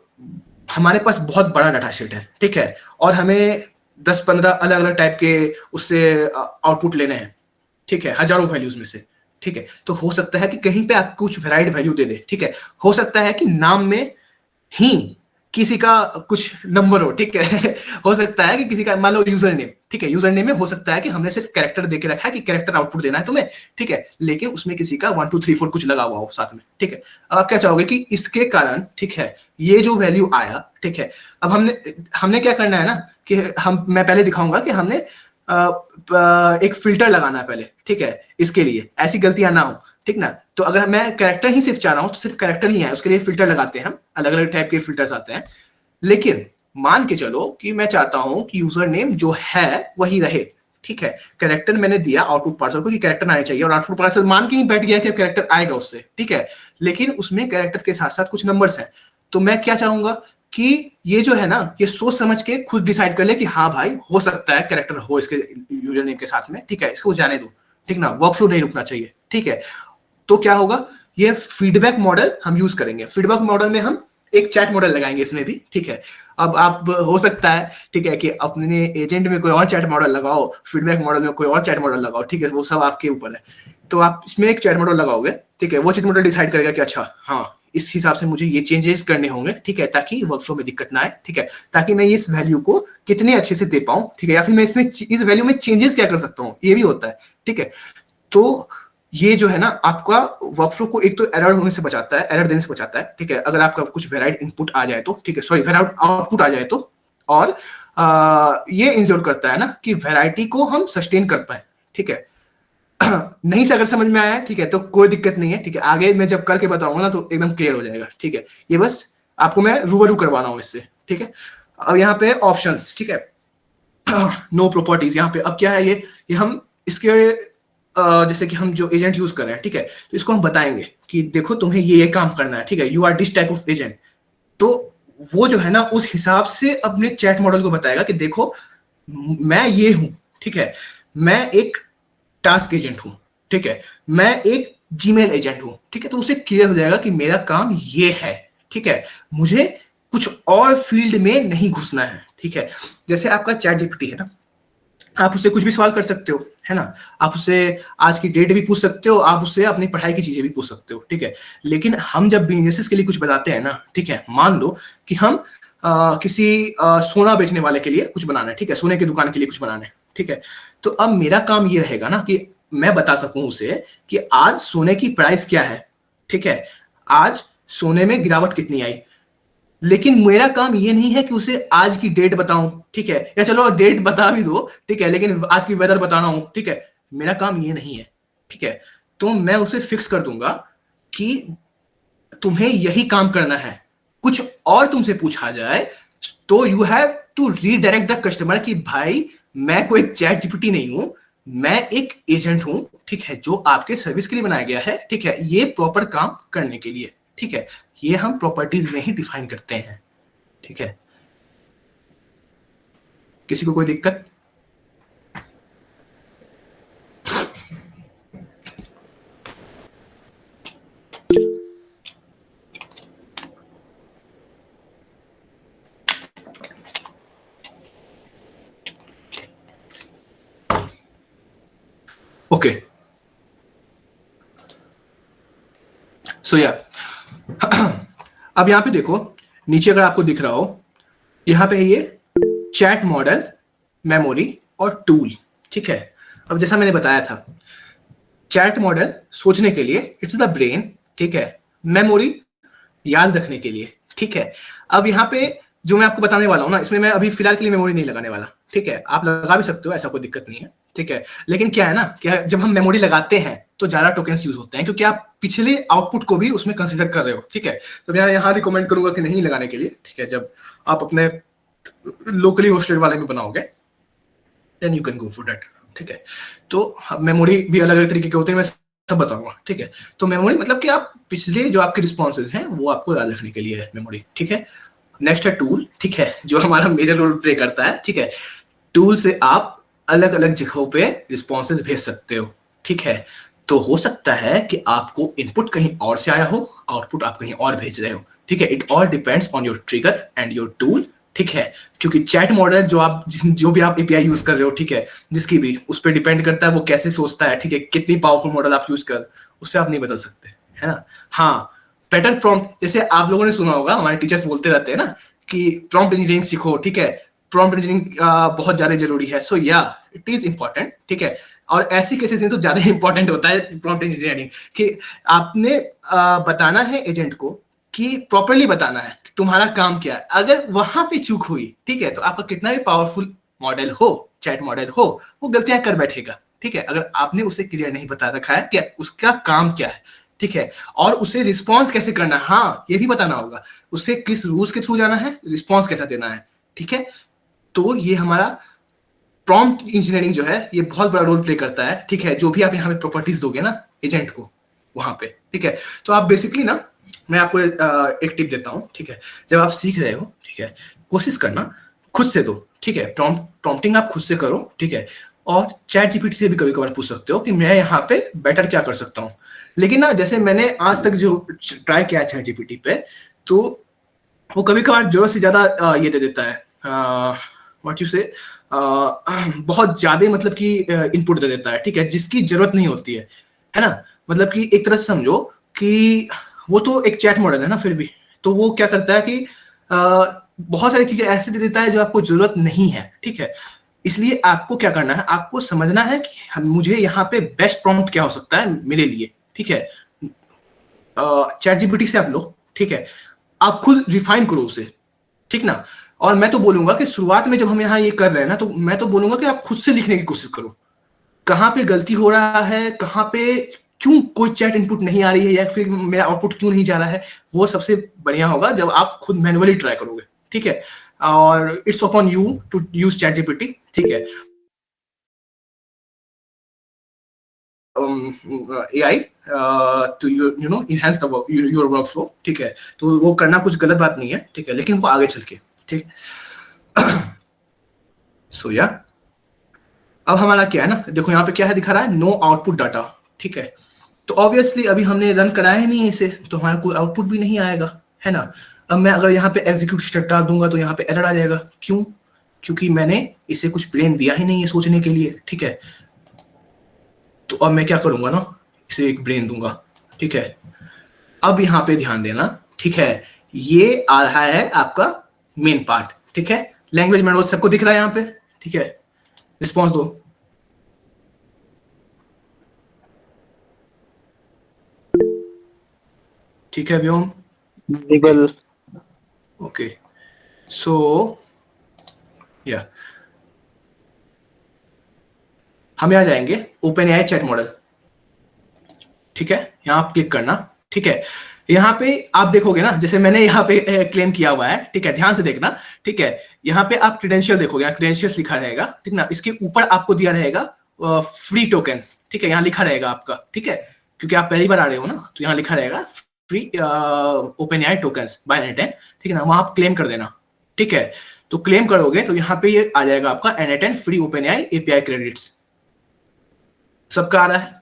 हमारे पास बहुत बड़ा डाटा सेट है, ठीक है, और हमें 10-15 अलग अलग टाइप के उससे आउटपुट लेने हैं, ठीक है, हजारों वैल्यूज में से, ठीक है, तो हो सकता है कि कहीं पे आप कुछ वैराइड वैल्यू दे दे, ठीक है। हो सकता है कि नाम में ही किसी का कुछ नंबर हो, ठीक है। हो सकता है कि किसी का मान लो यूजर नेम, ठीक है, यूजर नेम में हो सकता है कि हमने सिर्फ कैरेक्टर दे के रखा है कि कैरेक्टर आउटपुट देना है तुम्हें, ठीक है, लेकिन उसमें किसी का 1 2 3 4 कुछ लगा हुआ हो साथ में, ठीक है। अब आप क्या चाहोगे कि इसके कारण, ठीक है, ये जो वैल्यू आया, ठीक है, अब हमने क्या करना है ना कि मैं पहले दिखाऊंगा कि हमने एक फिल्टर लगाना है पहले, ठीक है, इसके लिए ऐसी गलतियां ना हो, ठीक ना। तो अगर मैं कैरेक्टर ही सिर्फ चाह रहा हूं तो सिर्फ कैरेक्टर ही है, उसके लिए फिल्टर लगाते हैं हम, अलग अलग टाइप के फिल्टर्स आते हैं। लेकिन मान के चलो कि मैं चाहता हूं कि यूजर नेम जो है वही रहे, ठीक है, कैरेक्टर मैंने दिया आउटपुट पार्सल को कि कैरेक्टर आना चाहिए और आउटपुट पार्सल मान के ही बैठ गया कि कैरेक्टर आएगा उससे, ठीक है, लेकिन उसमें कैरेक्टर के साथ साथ कुछ नंबर्स हैं। तो मैं क्या चाहूंगा कि ये जो है ना ये सोच समझ के खुद डिसाइड कर ले कि हाँ भाई हो सकता है कैरेक्टर हो इसके यूजर नेम के साथ में, ठीक है, इसको जाने दो, ठीक ना, वर्कफ्लो नहीं रुकना चाहिए, ठीक है। तो क्या होगा, ये फीडबैक मॉडल हम यूज करेंगे। फीडबैक मॉडल में हम एक चैट मॉडल लगाएंगे इसमें भी, ठीक है। अब आप हो सकता है, ठीक है, कि अपने एजेंट में कोई और चैट मॉडल लगाओ, फीडबैक मॉडल में कोई और चैट मॉडल लगाओ, ठीक है, वो सब आपके ऊपर है। तो आप इसमें एक चैट मॉडल लगाओगे, ठीक है, वो चैट मॉडल डिसाइड करेगा कि अच्छा हाँ इस हिसाब से मुझे ये चेंजेस करने होंगे, ठीक है, ताकि वर्कफ्लो में दिक्कत ना आए, ठीक है, ताकि मैं इस वैल्यू को कितने अच्छे से दे पाऊं, ठीक है, या फिर मैं इसमें इस वैल्यू में चेंजेस क्या कर सकता हूँ, ये भी होता है, ठीक है। तो ये जो है ना आपका वर्कफ्लो को एक तो एरर होने से बचाता है, एरर देने से बचाता है, ठीक है, अगर आपका कुछ वेराइड इनपुट आ जाए तो, ठीक है, सॉरी वेराइड आउटपुट आ जाए तो, और ये इंश्योर करता है ना कि वैरायटी को हम सस्टेन कर पाए, ठीक है। नहीं से अगर समझ में आया है, ठीक है, तो कोई दिक्कत नहीं है, ठीक है, आगे मैं जब करके बताऊंगा ना तो एकदम क्लियर हो जाएगा, ठीक है। ये बस आपको मैं रूबरू करवाना हूं इससे, ठीक है। अब यहाँ पे ऑप्शंस, ठीक है, नो प्रॉपर्टीज, यहाँ पे अब क्या है ये हम इसके जैसे कि हम जो एजेंट यूज कर रहे हैं, ठीक है, तो इसको हम बताएंगे कि देखो तुम्हें ये काम करना है, ठीक है, you are this type of agent. तो वो जो है ना उस हिसाब से अपने चैट मॉडल को बताएगा कि देखो मैं ये हूं, ठीक है, मैं एक टास्क एजेंट हूं, ठीक है, मैं एक जीमेल एजेंट हूं, ठीक है, तो उसे क्लियर हो जाएगा कि मेरा काम ये है, ठीक है, मुझे कुछ और फील्ड में नहीं घुसना है, ठीक है। जैसे आपका चैट जीपीटी है ना, आप उससे कुछ भी सवाल कर सकते हो, है ना, आप उससे आज की डेट भी पूछ सकते हो, आप उससे अपनी पढ़ाई की चीजें भी पूछ सकते हो, ठीक है। लेकिन हम जब बिजनेसेस के लिए कुछ बताते हैं ना, ठीक है, मान लो कि हम किसी सोना बेचने वाले के लिए कुछ बनाना है, ठीक है, सोने की दुकान के लिए कुछ बनाना है, ठीक है, तो अब मेरा काम ये रहेगा ना कि मैं बता सकूं उसे कि आज सोने की प्राइस क्या है, ठीक है, आज सोने में गिरावट कितनी आई। लेकिन मेरा काम ये नहीं है कि उसे आज की डेट बताऊं, ठीक है, या चलो डेट बता भी दो, ठीक है, लेकिन आज की वेदर बताना हूं, ठीक है, मेरा काम ये नहीं है, ठीक है। तो मैं उसे फिक्स कर दूंगा कि तुम्हें यही काम करना है, कुछ और तुमसे पूछा जाए तो you have to redirect the customer कि भाई मैं कोई चैट जीपीटी नहीं हूं, मैं एक एजेंट हूं, ठीक है, जो आपके सर्विस के लिए बनाया गया है, ठीक है, ये प्रॉपर काम करने के लिए, ठीक है। ये हम प्रॉपर्टीज में ही डिफाइन करते हैं, ठीक है। किसी को कोई दिक्कत? ओके, सो या अब यहां पे देखो नीचे अगर आपको दिख रहा हो, यहां पे है ये चैट मॉडल, मेमोरी और टूल, ठीक है। अब जैसा मैंने बताया था चैट मॉडल सोचने के लिए, इट्स द ब्रेन, ठीक है, मेमोरी याद रखने के लिए, ठीक है। अब यहाँ पे जो मैं आपको बताने वाला हूँ ना, इसमें मैं अभी फिलहाल के लिए मेमोरी नहीं लगाने वाला, ठीक है। आप लगा भी सकते हो, ऐसा कोई दिक्कत नहीं है, ठीक है। लेकिन क्या है ना, क्या जब हम मेमोरी लगाते हैं तो ज्यादा टोकन्स यूज होते हैं, क्योंकि आप पिछले आउटपुट को भी उसमें कंसिडर कर रहे हो, ठीक है। तो मैं यहाँ रिकमेंड करूंगा कि नहीं लगाने के लिए, ठीक है। जब आप अपने लोकली होस्टेड वाले में बनाओगे then you can go for that, ठीक है। तो मेमोरी भी अलग अलग तरीके के होते हैं, मैं सब बताऊंगा, ठीक है। तो मेमोरी मतलब कि आप पिछले जो आपके रिस्पॉन्सेज हैं वो आपको याद रखने के लिए है मेमोरी, ठीक है। नेक्स्ट है टूल, ठीक है, जो हमारा मेजर रोल प्ले करता है, ठीक है। टूल से आप अलग अलग जगहों पे रिस्पॉन्सेज भेज सकते हो, ठीक है। तो हो सकता है कि आपको इनपुट कहीं और से आया हो, आउटपुट आप कहीं और भेज रहे हो, ठीक है। It all depends on your trigger and your tool, ठीक है। क्योंकि चैट मॉडल जो भी आप एपीआई यूज कर रहे हो, ठीक है, जिसकी भी उस पर डिपेंड करता है वो कैसे सोचता है, ठीक है, कितनी पावरफुल मॉडल आप यूज कर, उससे आप नहीं बदल सकते, है ना। हाँ, बेटर प्रॉम्प्ट, जैसे आप लोगों ने सुना होगा, हमारे टीचर्स बोलते रहते हैं ना कि प्रॉम्प्ट इंजीनियरिंग सीखो, ठीक है, प्रॉम्प्ट इंजीनियरिंग बहुत ज्यादा जरूरी है। सो या इट इज इंपॉर्टेंट, ठीक है। और ऐसी केसेस में तो ज्यादा इंपॉर्टेंट होता है प्रॉम्प्ट इंजीनियरिंग, कि आपने बताना है एजेंट को कि प्रॉपरली बताना है कि तुम्हारा काम क्या है। अगर वहां पे चूक हुई, ठीक है, तो आपका कितना भी पावरफुल मॉडल हो, चैट मॉडल हो, वो गलतियां कर बैठेगा, ठीक है। अगर आपने उसे क्लियर नहीं बता रखा है कि उसका काम क्या है, ठीक है, और उसे रिस्पॉन्स कैसे करना है, हाँ ये भी बताना होगा, उसे किस रूल्स के थ्रू जाना है, रिस्पॉन्स कैसा देना है, ठीक है। तो ये हमारा प्रॉम्प्ट इंजीनियरिंग जो है ये बहुत बड़ा रोल प्ले करता है, ठीक है। जो भी आप यहाँ पे प्रॉपर्टीज दोगे ना एजेंट को वहां पे, ठीक है। तो आप बेसिकली ना, मैं आपको एक टिप देता हूँ, ठीक है। जब आप सीख रहे हो, ठीक है, कोशिश करना खुद से दो, ठीक है। प्रॉम्प्टिंग आप खुद से करो, ठीक है। और चैट जीपीटी से भी कभी कभार पूछ सकते हो कि मैं यहाँ पे बेटर क्या कर सकता हूँ। लेकिन ना, जैसे मैंने आज तक जो ट्राई किया है चैट जीपीटी पे, तो वो कभी कभार जरूरत से ज्यादा ये दे देता है, व्हाट यू से, बहुत ज्यादा मतलब कि इनपुट दे देता है, ठीक है, जिसकी जरूरत नहीं होती है ना। मतलब कि एक तरह से समझो कि वो तो एक चैट मॉडल है ना, फिर भी तो वो क्या करता है कि बहुत सारी चीजें ऐसे दे देता है जो आपको जरूरत नहीं है, ठीक है। इसलिए आपको क्या करना है, आपको समझना है कि मुझे यहाँ पे बेस्ट प्रॉम्प्ट क्या हो सकता है मेरे लिए, ठीक है। चैट जीपीटी से आप लो, ठीक है, आप खुद रिफाइन करो उसे, ठीक ना। और मैं तो बोलूंगा कि शुरुआत में जब हम यहाँ ये कर रहे हैं ना, तो मैं तो बोलूंगा कि आप खुद से लिखने की कोशिश करो, कहाँ पे गलती हो रहा है, कहाँ पे क्यों कोई चैट इनपुट नहीं आ रही है, या फिर मेरा आउटपुट क्यों नहीं जा रहा है। वो सबसे बढ़िया होगा जब आप खुद मैनुअली ट्राई करोगे, ठीक है। और it's upon you to use chat GPT, ठीक है। AI to you know enhance the work, your workflow, ठीक है। तो वो करना कुछ गलत बात नहीं है, ठीक है, लेकिन वो आगे चल के, ठीक। सो या अब हमारा क्या है ना, देखो यहाँ पे क्या है दिखा रहा है, नो आउटपुट डाटा, ठीक है। तो ऑब्वियसली अभी हमने रन कराया ही नहीं इसे, तो हमारा कोई आउटपुट भी नहीं आएगा, है ना। अब मैं अगर यहाँ पे एग्जीक्यूट स्टेप डाल दूंगा तो यहाँ पे एरर आ जाएगा, क्यों? क्योंकि मैंने इसे कुछ ब्रेन दिया ही नहीं है सोचने के लिए, ठीक है। तो अब मैं क्या करूंगा ना, इसे एक ब्रेन दूंगा, ठीक है। अब यहाँ पे ध्यान देना, ठीक है, ये आ रहा है आपका मेन पार्ट, ठीक है। लैंग्वेज मॉडल सबको दिख रहा है यहाँ पे, ठीक है। रिस्पॉन्स दो, ठीक है व्योम, विजिबल। ओके। सो या हम यहाँ जाएंगे ओपन एआई चैट मॉडल, ठीक है। यहाँ आप क्लिक करना, ठीक है। यहाँ पे आप देखोगे ना, जैसे मैंने यहाँ पे क्लेम किया हुआ है, ठीक है, ध्यान से देखना, ठीक है। यहाँ पे आप क्रेडेंशियल देखोगे, यहाँ क्रेडेंशियल्स लिखा रहेगा, ठीक ना। इसके ऊपर आपको दिया रहेगा फ्री टोकन्स, ठीक है, यहाँ लिखा रहेगा आपका, ठीक है। क्योंकि आप पहली बार आ रहे हो ना, तो यहाँ लिखा रहेगा free open AI tokens by N10, ठीक है ना। वहां आप क्लेम कर देना, ठीक है। तो क्लेम करोगे तो यहाँ पे ये आ जाएगा आपका N10 free open AI API credits, सबका आ रहा है।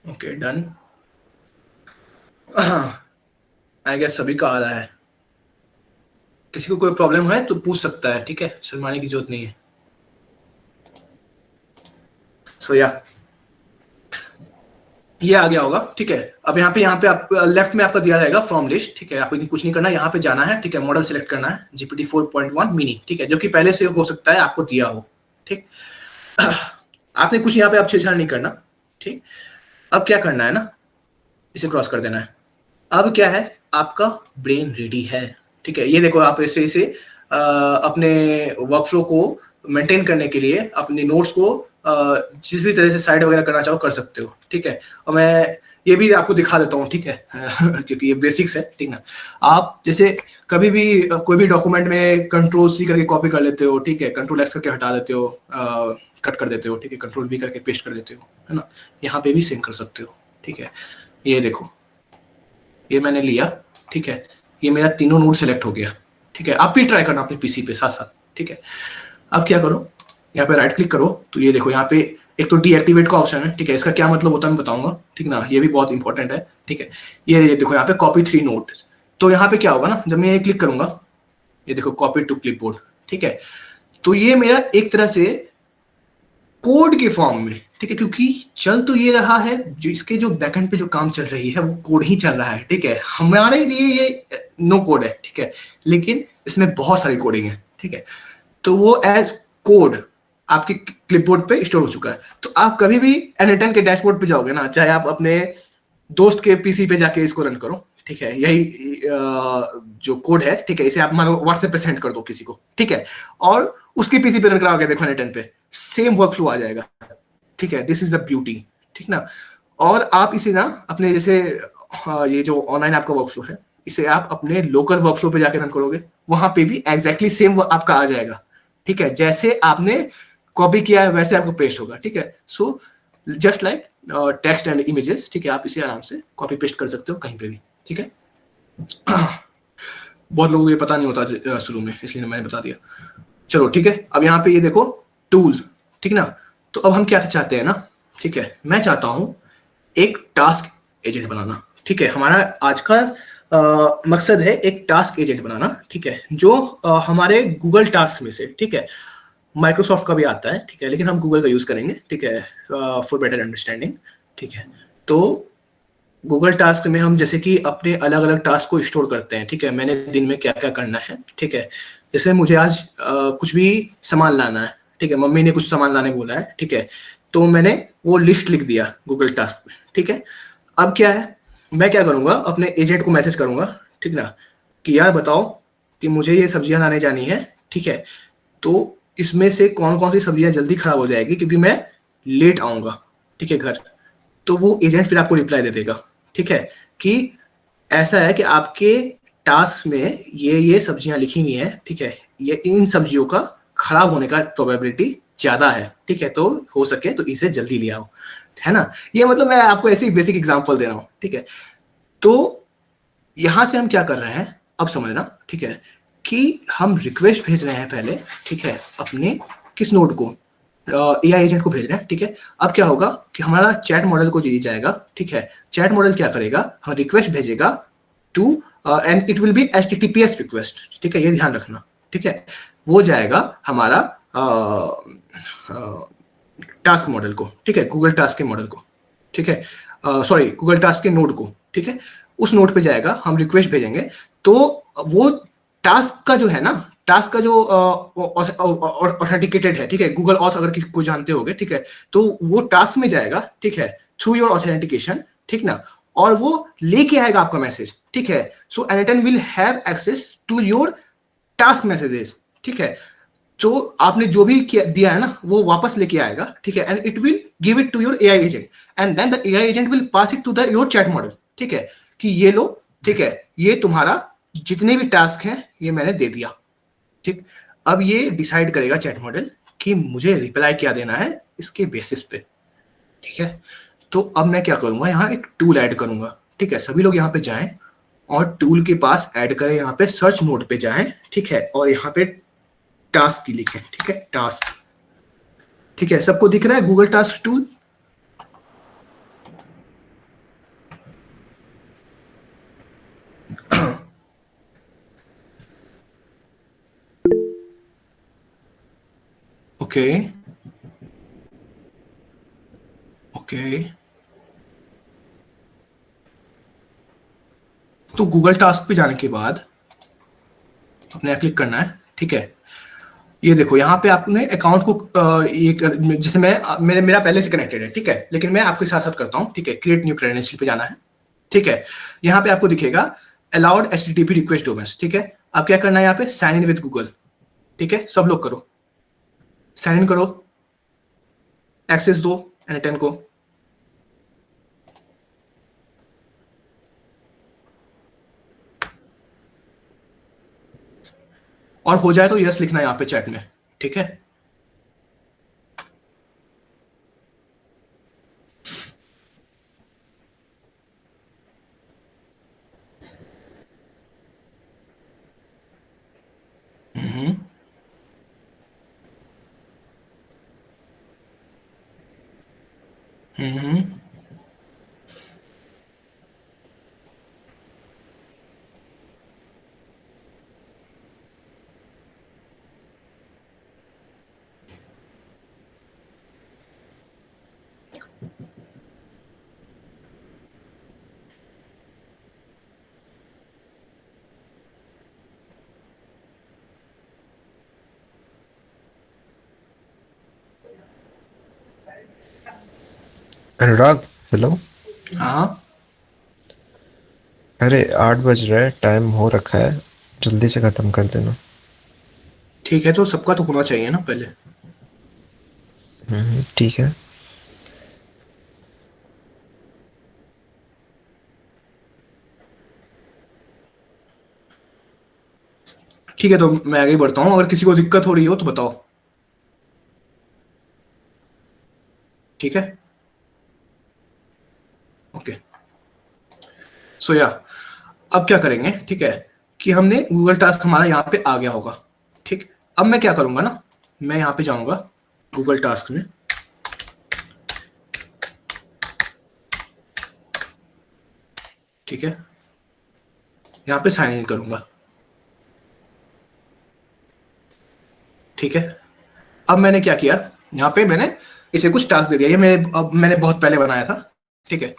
Okay done. आई गेस सभी का आ रहा है। किसी को कोई प्रॉब्लम है तो पूछ सकता है, ठीक है, शर्माने की जरूरत नहीं है। सो या ये आ गया होगा, ठीक है। अब यहाँ पे आप लेफ्ट में आपका दिया रहेगा फॉर्म लिस्ट, ठीक है। आपको कुछ नहीं करना, यहाँ पे जाना है, ठीक है। मॉडल सेलेक्ट करना है GPT 4.1 मिनी, ठीक है, जो कि पहले से हो सकता है आपको दिया हो, ठीक। आपने कुछ यहाँ पे आप छेड़छाड़ नहीं करना, ठीक। अब क्या करना है ना, इसे क्रॉस कर देना है। अब क्या है, आपका ब्रेन रेडी है, ठीक है। ये देखो, आप ऐसे इसे अपने वर्कफ्लो को मेंटेन करने के लिए अपने नोट्स को जिस भी तरह से साइड वगैरह करना चाहो कर सकते हो, ठीक है। और मैं ये भी आपको दिखा देता हूँ, ठीक है, क्योंकि ये बेसिक्स है, ठीक ना। आप जैसे कभी भी कोई भी डॉक्यूमेंट में Ctrl+C करके कॉपी कर लेते हो, ठीक है, Ctrl+X करके हटा देते हो, कट कर देते हो, ठीक है, Ctrl+V करके पेस्ट कर देते हो, है ना। यहाँ पे भी सेम कर सकते हो, ठीक है। ये देखो, ये मैंने लिया, ठीक है, ये मेरा तीनों नोट सेलेक्ट हो गया, ठीक है। आप भी ट्राई करना अपने पीसी पे साथ साथ, ठीक है। अब क्या करो, यहाँ पे राइट क्लिक करो, तो ये देखो यहाँ पे एक तो डीएक्टिवेट का ऑप्शन है, ठीक है। इसका क्या मतलब होता है मैं बताऊंगा, ठीक ना, ये भी बहुत इंपॉर्टेंट है, ठीक है। ये देखो यहाँ पे कॉपी 3 नोट, तो यहाँ पे क्या होगा ना, जब मैं ये क्लिक करूंगा, ये देखो कॉपी टू क्लिपबोर्ड, ठीक है। तो ये मेरा एक तरह से कोड के फॉर्म में, ठीक है, क्योंकि चल तो ये रहा है, जो इसके जो बैकएंड पे जो काम चल रही है वो कोड ही चल रहा है, ठीक है। हमारे लिए ये नो कोड है, ठीक है, लेकिन इसमें बहुत सारी कोडिंग है, ठीक है। तो वो एज कोड आपके क्लिपबोर्ड पे स्टोर हो चुका है। तो आप कभी भी N8N के डैशबोर्ड पे जाओगे ना, चाहे आप अपने दोस्त के पीसी पे जाके इसको रन करो, ठीक है, यही जो कोड है, ठीक है, इसे आप मानो व्हाट्सएप पे सेंड कर दो किसी को, ठीक है, और उसके पीसी पे रन कराओगे, देखो N8N पे सेम वर्कफ्लो आ जाएगा, ठीक है। दिस इज द ब्यूटी, ठीक ना। और आप इसे ना अपने जैसे ये जो ऑनलाइन आपका वर्कफ्लो है, इसे आप अपने लोकल वर्कफ्लो पे जाके रन करोगे, वहां पे भी एग्जैक्टली सेम आपका आ जाएगा, ठीक है। जैसे आपने कॉपी किया है वैसे आपको पेस्ट होगा, ठीक है। So just like text and images, ठीक है, आप इसे आराम से कॉपी पेस्ट कर सकते हो कहीं पे भी, ठीक है। बहुत लोगों को ये पता नहीं होता शुरू में, इसलिए मैंने बता दिया। चलो ठीक है, अब यहाँ पे ये देखो टूल, ठीक ना। तो अब हम क्या चाहते हैं ना, ठीक है, मैं चाहता हूँ एक टास्क एजेंट बनाना, ठीक है। हमारा आज का मकसद है एक टास्क एजेंट बनाना, ठीक है, जो हमारे गूगल टास्क में से, ठीक है, माइक्रोसॉफ्ट का भी आता है, ठीक है, लेकिन हम गूगल का यूज करेंगे, ठीक है, फॉर बेटर अंडरस्टैंडिंग, ठीक है। तो गूगल टास्क में हम जैसे कि अपने अलग अलग टास्क को स्टोर करते हैं, ठीक है। मैंने दिन में क्या क्या करना है, ठीक है, जैसे मुझे आज कुछ भी सामान लाना है, ठीक है, मम्मी ने कुछ सामान लाने बोला है, ठीक है, तो मैंने वो लिस्ट लिख दिया गूगल टास्क में, ठीक है। अब क्या है, मैं क्या करूंगा, अपने एजेंट को मैसेज करूंगा, ठीक ना, कि यार बताओ कि मुझे ये सब्जियां लाने जानी है, ठीक है, तो इसमें से कौन कौन सी सब्जियां जल्दी खराब हो जाएगी क्योंकि मैं लेट आऊंगा, ठीक है, घर। तो वो एजेंट फिर आपको रिप्लाई दे देगा, ठीक है, कि ऐसा है कि आपके टास्क में ये सब्जियां लिखी हुई हैं, ठीक है, ये इन सब्जियों का खराब होने का प्रोबेबिलिटी ज्यादा है, ठीक है, तो हो सके तो इसे जल्दी ले आओ, है ना। ये मतलब मैं आपको ऐसे ही बेसिक एग्जांपल दे रहा हूँ, ठीक है। तो यहां से हम क्या कर रहे हैं अब समझना, ठीक है, कि हम रिक्वेस्ट भेज रहे हैं पहले, ठीक है, अपने किस नोड को, एआई एजेंट को भेज रहे हैं, ठीक है। अब क्या होगा कि हमारा चैट मॉडल को दिया जाएगा, ठीक है। चैट मॉडल क्या करेगा, हम रिक्वेस्ट भेजेगा to and it will be HTTPS request, ठीक है, ये ध्यान रखना, ठीक है। वो जाएगा हमारा टास्क मॉडल को, ठीक है, गूगल टास्क के मॉडल को, ठीक है, सॉरी गूगल टास्क के नोड को, ठीक है, उस नोड पे जाएगा, हम रिक्वेस्ट भेजेंगे, तो वो टास्क का जो है ना, टास्क का जो ऑथेंटिकेटेड है, ठीक है, गूगल ऑथ अगर किसी को जानते होगे, ठीक है, तो वो टास्क में जाएगा, ठीक है, थ्रू योर ऑथेंटिकेशन, ठीक ना, और वो लेके आएगा आपका मैसेज, ठीक है। So N8N will have access to your task messages, ठीक है। तो आपने जो भी दिया है ना वो वापस लेके आएगा, ठीक है, and it will give it to your AI agent and then the AI agent will pass it to the your chat model, ठीक है, कि ये लो, ठीक है, ये तुम्हारा जितने भी टास्क हैं ये मैंने दे दिया, ठीक। अब ये डिसाइड करेगा चैट मॉडल कि मुझे रिप्लाई क्या देना है इसके बेसिस पे, ठीक है। तो अब मैं क्या करूंगा, यहाँ एक टूल ऐड करूंगा, ठीक है। सभी लोग यहाँ पे जाएं और टूल के पास ऐड करें, यहाँ पे सर्च मोड पे जाएं, ठीक है, और यहाँ पे टास्क की लिखें, ठीक है, टास्क, ठीक है। सबको दिख रहा है Google task tool, okay okay, तो गूगल टास्क पे जाने के बाद अपने यहाँ क्लिक करना है, ठीक है। ये देखो यहाँ पे आपने अकाउंट को जैसे मेरा पहले से कनेक्टेड है, ठीक है, लेकिन मैं आपके साथ साथ करता हूँ, ठीक है। क्रिएट न्यू क्रेडेंशियल पे जाना है, ठीक है। यहाँ पे आपको दिखेगा अलाउड HTTP रिक्वेस्ट डोमेन्स, ठीक है। अब क्या करना है यहाँ पे, साइन इन विद गूगल, ठीक है। सब लोग करो, साइन इन करो, एक्सेस दो N10 को। और हो जाए तो यस लिखना है यहाँ पे चैट में, ठीक है। हम्म हम्म अनुराग, हेलो। हाँ अरे 8 बज रहा है, टाइम हो रखा है, जल्दी से खत्म कर देना। ठीक है, तो सबका तो होना चाहिए ना पहले। ठीक है। ठीक है, तो मैं आगे बढ़ता हूँ, अगर किसी को दिक्कत हो रही हो तो बताओ, ठीक है। ओके, सो या अब क्या करेंगे, ठीक है, कि हमने गूगल टास्क हमारा यहाँ पे आ गया होगा, ठीक। अब मैं क्या करूंगा ना, मैं यहाँ पे जाऊंगा गूगल टास्क में, ठीक है। यहाँ पे साइन इन करूंगा, ठीक है। अब मैंने क्या किया, यहाँ पे मैंने इसे कुछ टास्क दे दिया, ये मैंने बहुत पहले बनाया था, ठीक है।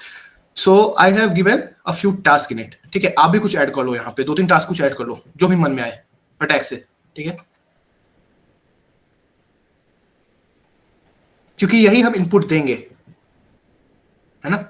So I have given a few task in it, ठीक है। आप भी कुछ ऐड कर लो, यहाँ पे 2-3 टास्क कुछ ऐड कर लो, जो भी मन में आए अटैक से, ठीक है, क्योंकि यही हम इनपुट देंगे, है ना।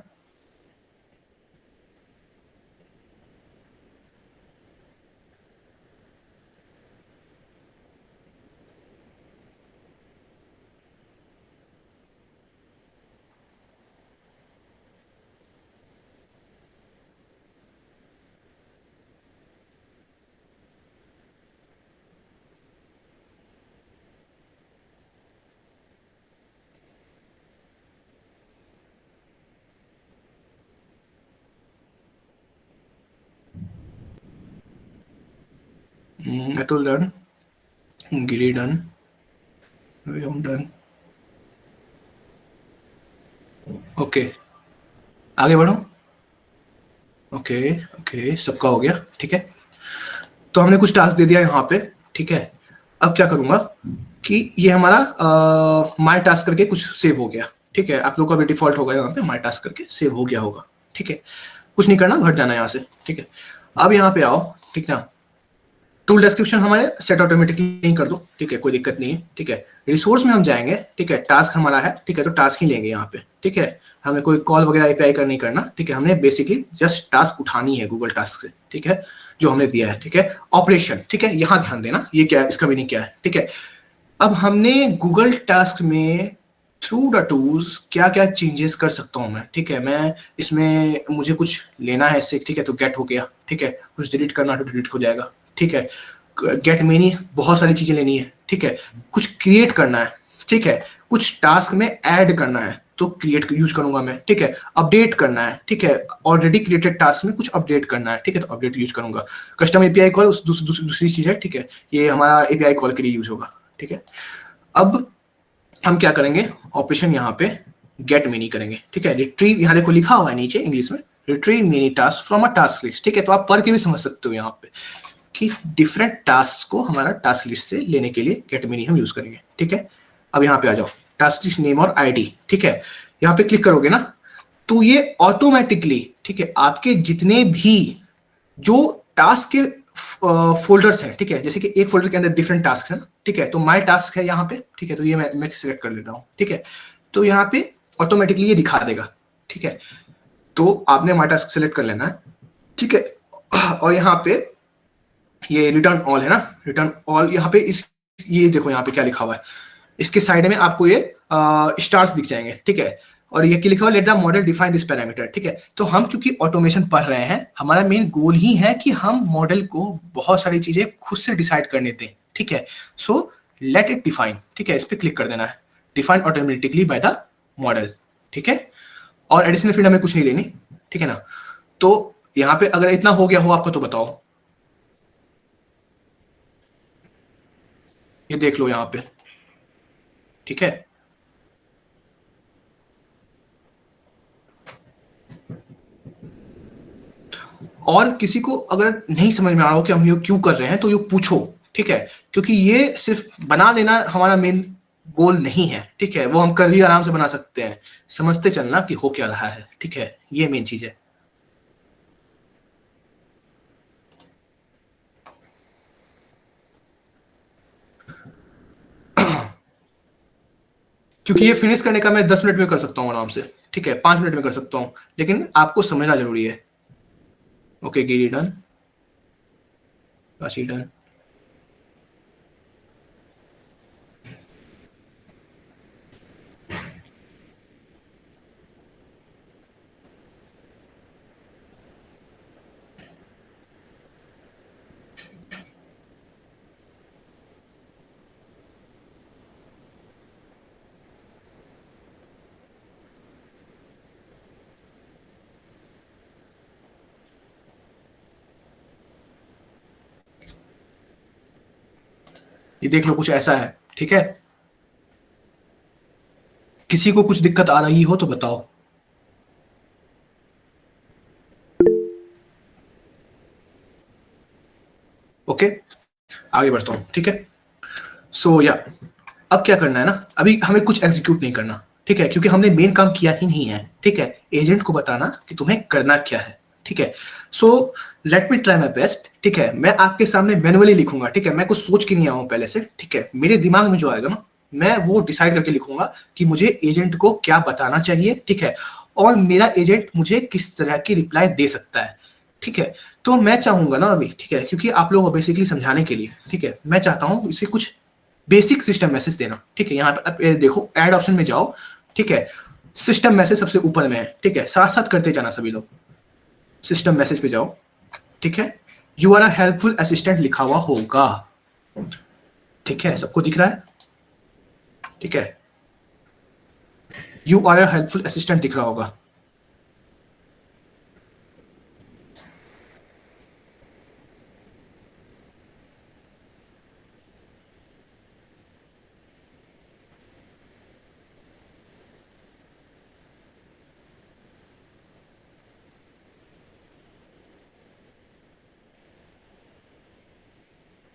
Atul done, Giri done, Vyom done, okay, आगे बढ़ो। ओके ओके, सबका हो गया, ठीक है। तो हमने कुछ टास्क दे दिया यहाँ पे, ठीक है। अब क्या करूंगा कि ये हमारा माय टास्क करके कुछ सेव हो गया, ठीक है। आप लोगों का भी डिफॉल्ट होगा यहाँ पे माय टास्क करके सेव हो गया होगा, ठीक है। कुछ नहीं करना, भट जाना यहाँ से, ठीक है। अब यहाँ पे आओ, ठीक ना। टूल डिस्क्रिप्शन हमारे सेट ऑटोमेटिकली कर दो, ठीक है, कोई दिक्कत नहीं है, ठीक है। रिसोर्स में हम जाएंगे, ठीक है, टास्क हमारा है, ठीक है, तो टास्क ही लेंगे यहाँ पे, ठीक है। हमें कोई कॉल वगैरह API का नहीं करना, ठीक है। हमने बेसिकली जस्ट टास्क उठानी है गूगल टास्क से, ठीक है, जो हमने दिया है, ठीक है। ऑपरेशन, ठीक है, यहाँ ध्यान देना, ये क्या है, इसका मीनिंग क्या है, ठीक है। अब हमने गूगल टास्क में थ्रू द टूल्स क्या क्या चेंजेस कर सकता हूँ मैं, ठीक है। मैं इसमें मुझे कुछ लेना है इससे, ठीक है, तो गेट हो गया, ठीक है। कुछ डिलीट करना तो डिलीट हो जाएगा, ठीक है। गेट मेनी बहुत सारी चीजें लेनी है, ठीक है। कुछ क्रिएट करना है, ठीक है। कुछ टास्क में ऐड करना है तो क्रिएट यूज करूंगा मैं, ठीक है। अपडेट करना है, ठीक है, ऑलरेडी क्रिएटेड टास्क में कुछ अपडेट करना है, ठीक है, तो अपडेट यूज करूंगा। कस्टम API कॉल दूसरी चीज है, ठीक है, ये हमारा API कॉल के लिए यूज होगा, ठीक है। अब हम क्या करेंगे, ऑपरेशन यहाँ पे गेट मेनी करेंगे, ठीक है। रिट्रीव, यहाँ देखो लिखा हुआ है नीचे इंग्लिश में, retrieve many task from a task list, ठीक है। तो आप पढ़ के भी समझ सकते हो यहाँ पे कि डिफरेंट टास्क को हमारा टास्क लिस्ट से लेने के लिए गेट मेनी हम यूज करेंगे, ठीक है। अब यहाँ पे आ जाओ, टास्क लिस्ट नेम और आईडी, ठीक है, यहाँ पे क्लिक करोगे ना तो ये ऑटोमेटिकली, ठीक है, आपके जितने भी जो टास्क के फोल्डर्स हैं, ठीक है, जैसे कि एक फोल्डर के अंदर डिफरेंट टास्क है ना, ठीक है, तो माय टास्क है यहाँ पे, ठीक है, तो ये मैं सिलेक्ट कर लेता हूँ, ठीक है, तो यहाँ पे ऑटोमेटिकली ये दिखा देगा, ठीक है, तो आपने माय टास्क सिलेक्ट कर लेना है, ठीक है, और यहाँ पे ये रिटर्न ऑल है ना, रिटर्न ऑल, यहाँ पे इस ये देखो यहाँ पे क्या लिखा हुआ है, इसके साइड में आपको ये स्टार्स दिख जाएंगे, ठीक है, और ये लिखा हुआ let the model define this parameter, ठीक है, तो हम क्योंकि ऑटोमेशन पढ़ रहे हैं, हमारा मेन गोल ही है कि हम मॉडल को बहुत सारी चीजें खुद से डिसाइड करने दें, ठीक है, सो लेट इट डिफाइन, ठीक है, इस पर क्लिक कर देना है, define automatically by the model, ठीक है, और एडिशनल फील्ड हमें कुछ नहीं लेनी, ठीक है ना, तो यहाँ पे अगर इतना हो गया हो आपको तो बताओ, ये देख लो यहाँ पे, ठीक है, और किसी को अगर नहीं समझ में आ रहा हो कि हम ये क्यों कर रहे हैं तो ये पूछो, ठीक है, क्योंकि ये सिर्फ बना लेना हमारा मेन गोल नहीं है, ठीक है, वो हम कल ही आराम से बना सकते हैं, समझते चलना कि हो क्या रहा है, ठीक है, ये मेन चीज है। क्योंकि ये फिनिश करने का मैं 10 मिनट में कर सकता हूँ आराम से, ठीक है, 5 मिनट में कर सकता हूँ, लेकिन आपको समझना जरूरी है। ओके, गिरी डन, काशी डन, ये देख लो कुछ ऐसा है, ठीक है, किसी को कुछ दिक्कत आ रही हो तो बताओ। ओके, आगे बढ़ता हूँ, ठीक है, सो या अब क्या करना है ना, अभी हमें कुछ एग्जीक्यूट नहीं करना, ठीक है, क्योंकि हमने मेन काम किया ही नहीं है, ठीक है, एजेंट को बताना कि तुम्हें करना क्या है, ठीक है, so let me try my best, ठीक है, मैं आपके सामने मैनुअली लिखूंगा, ठीक है, मैं कुछ सोच के नहीं आऊँ पहले से, ठीक है, मेरे दिमाग में जो आएगा ना मैं वो डिसाइड करके लिखूंगा कि मुझे एजेंट को क्या बताना चाहिए, ठीक है, और मेरा एजेंट मुझे किस तरह की रिप्लाई दे सकता है, ठीक है, तो मैं चाहूंगा ना अभी, ठीक है, क्योंकि आप लोगों को बेसिकली समझाने के लिए, ठीक है, मैं चाहता हूँ इसे कुछ बेसिक सिस्टम मैसेज देना, ठीक है, यहाँ पे देखो ऐड ऑप्शन में जाओ, ठीक है, सिस्टम मैसेज सबसे ऊपर में है, ठीक है, साथ साथ करते जाना सभी लोग, सिस्टम मैसेज पे जाओ, ठीक है, you are a helpful assistant लिखा हुआ होगा, ठीक है, सबको दिख रहा है, ठीक है, you are a helpful assistant दिख रहा होगा,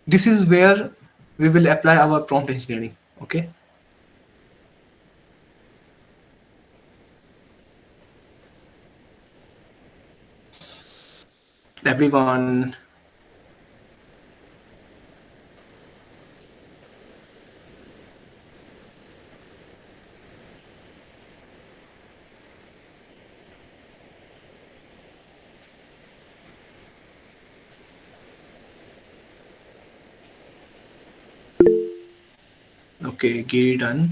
this is where we will apply our prompt engineering, okay, everyone, okay, Giri done,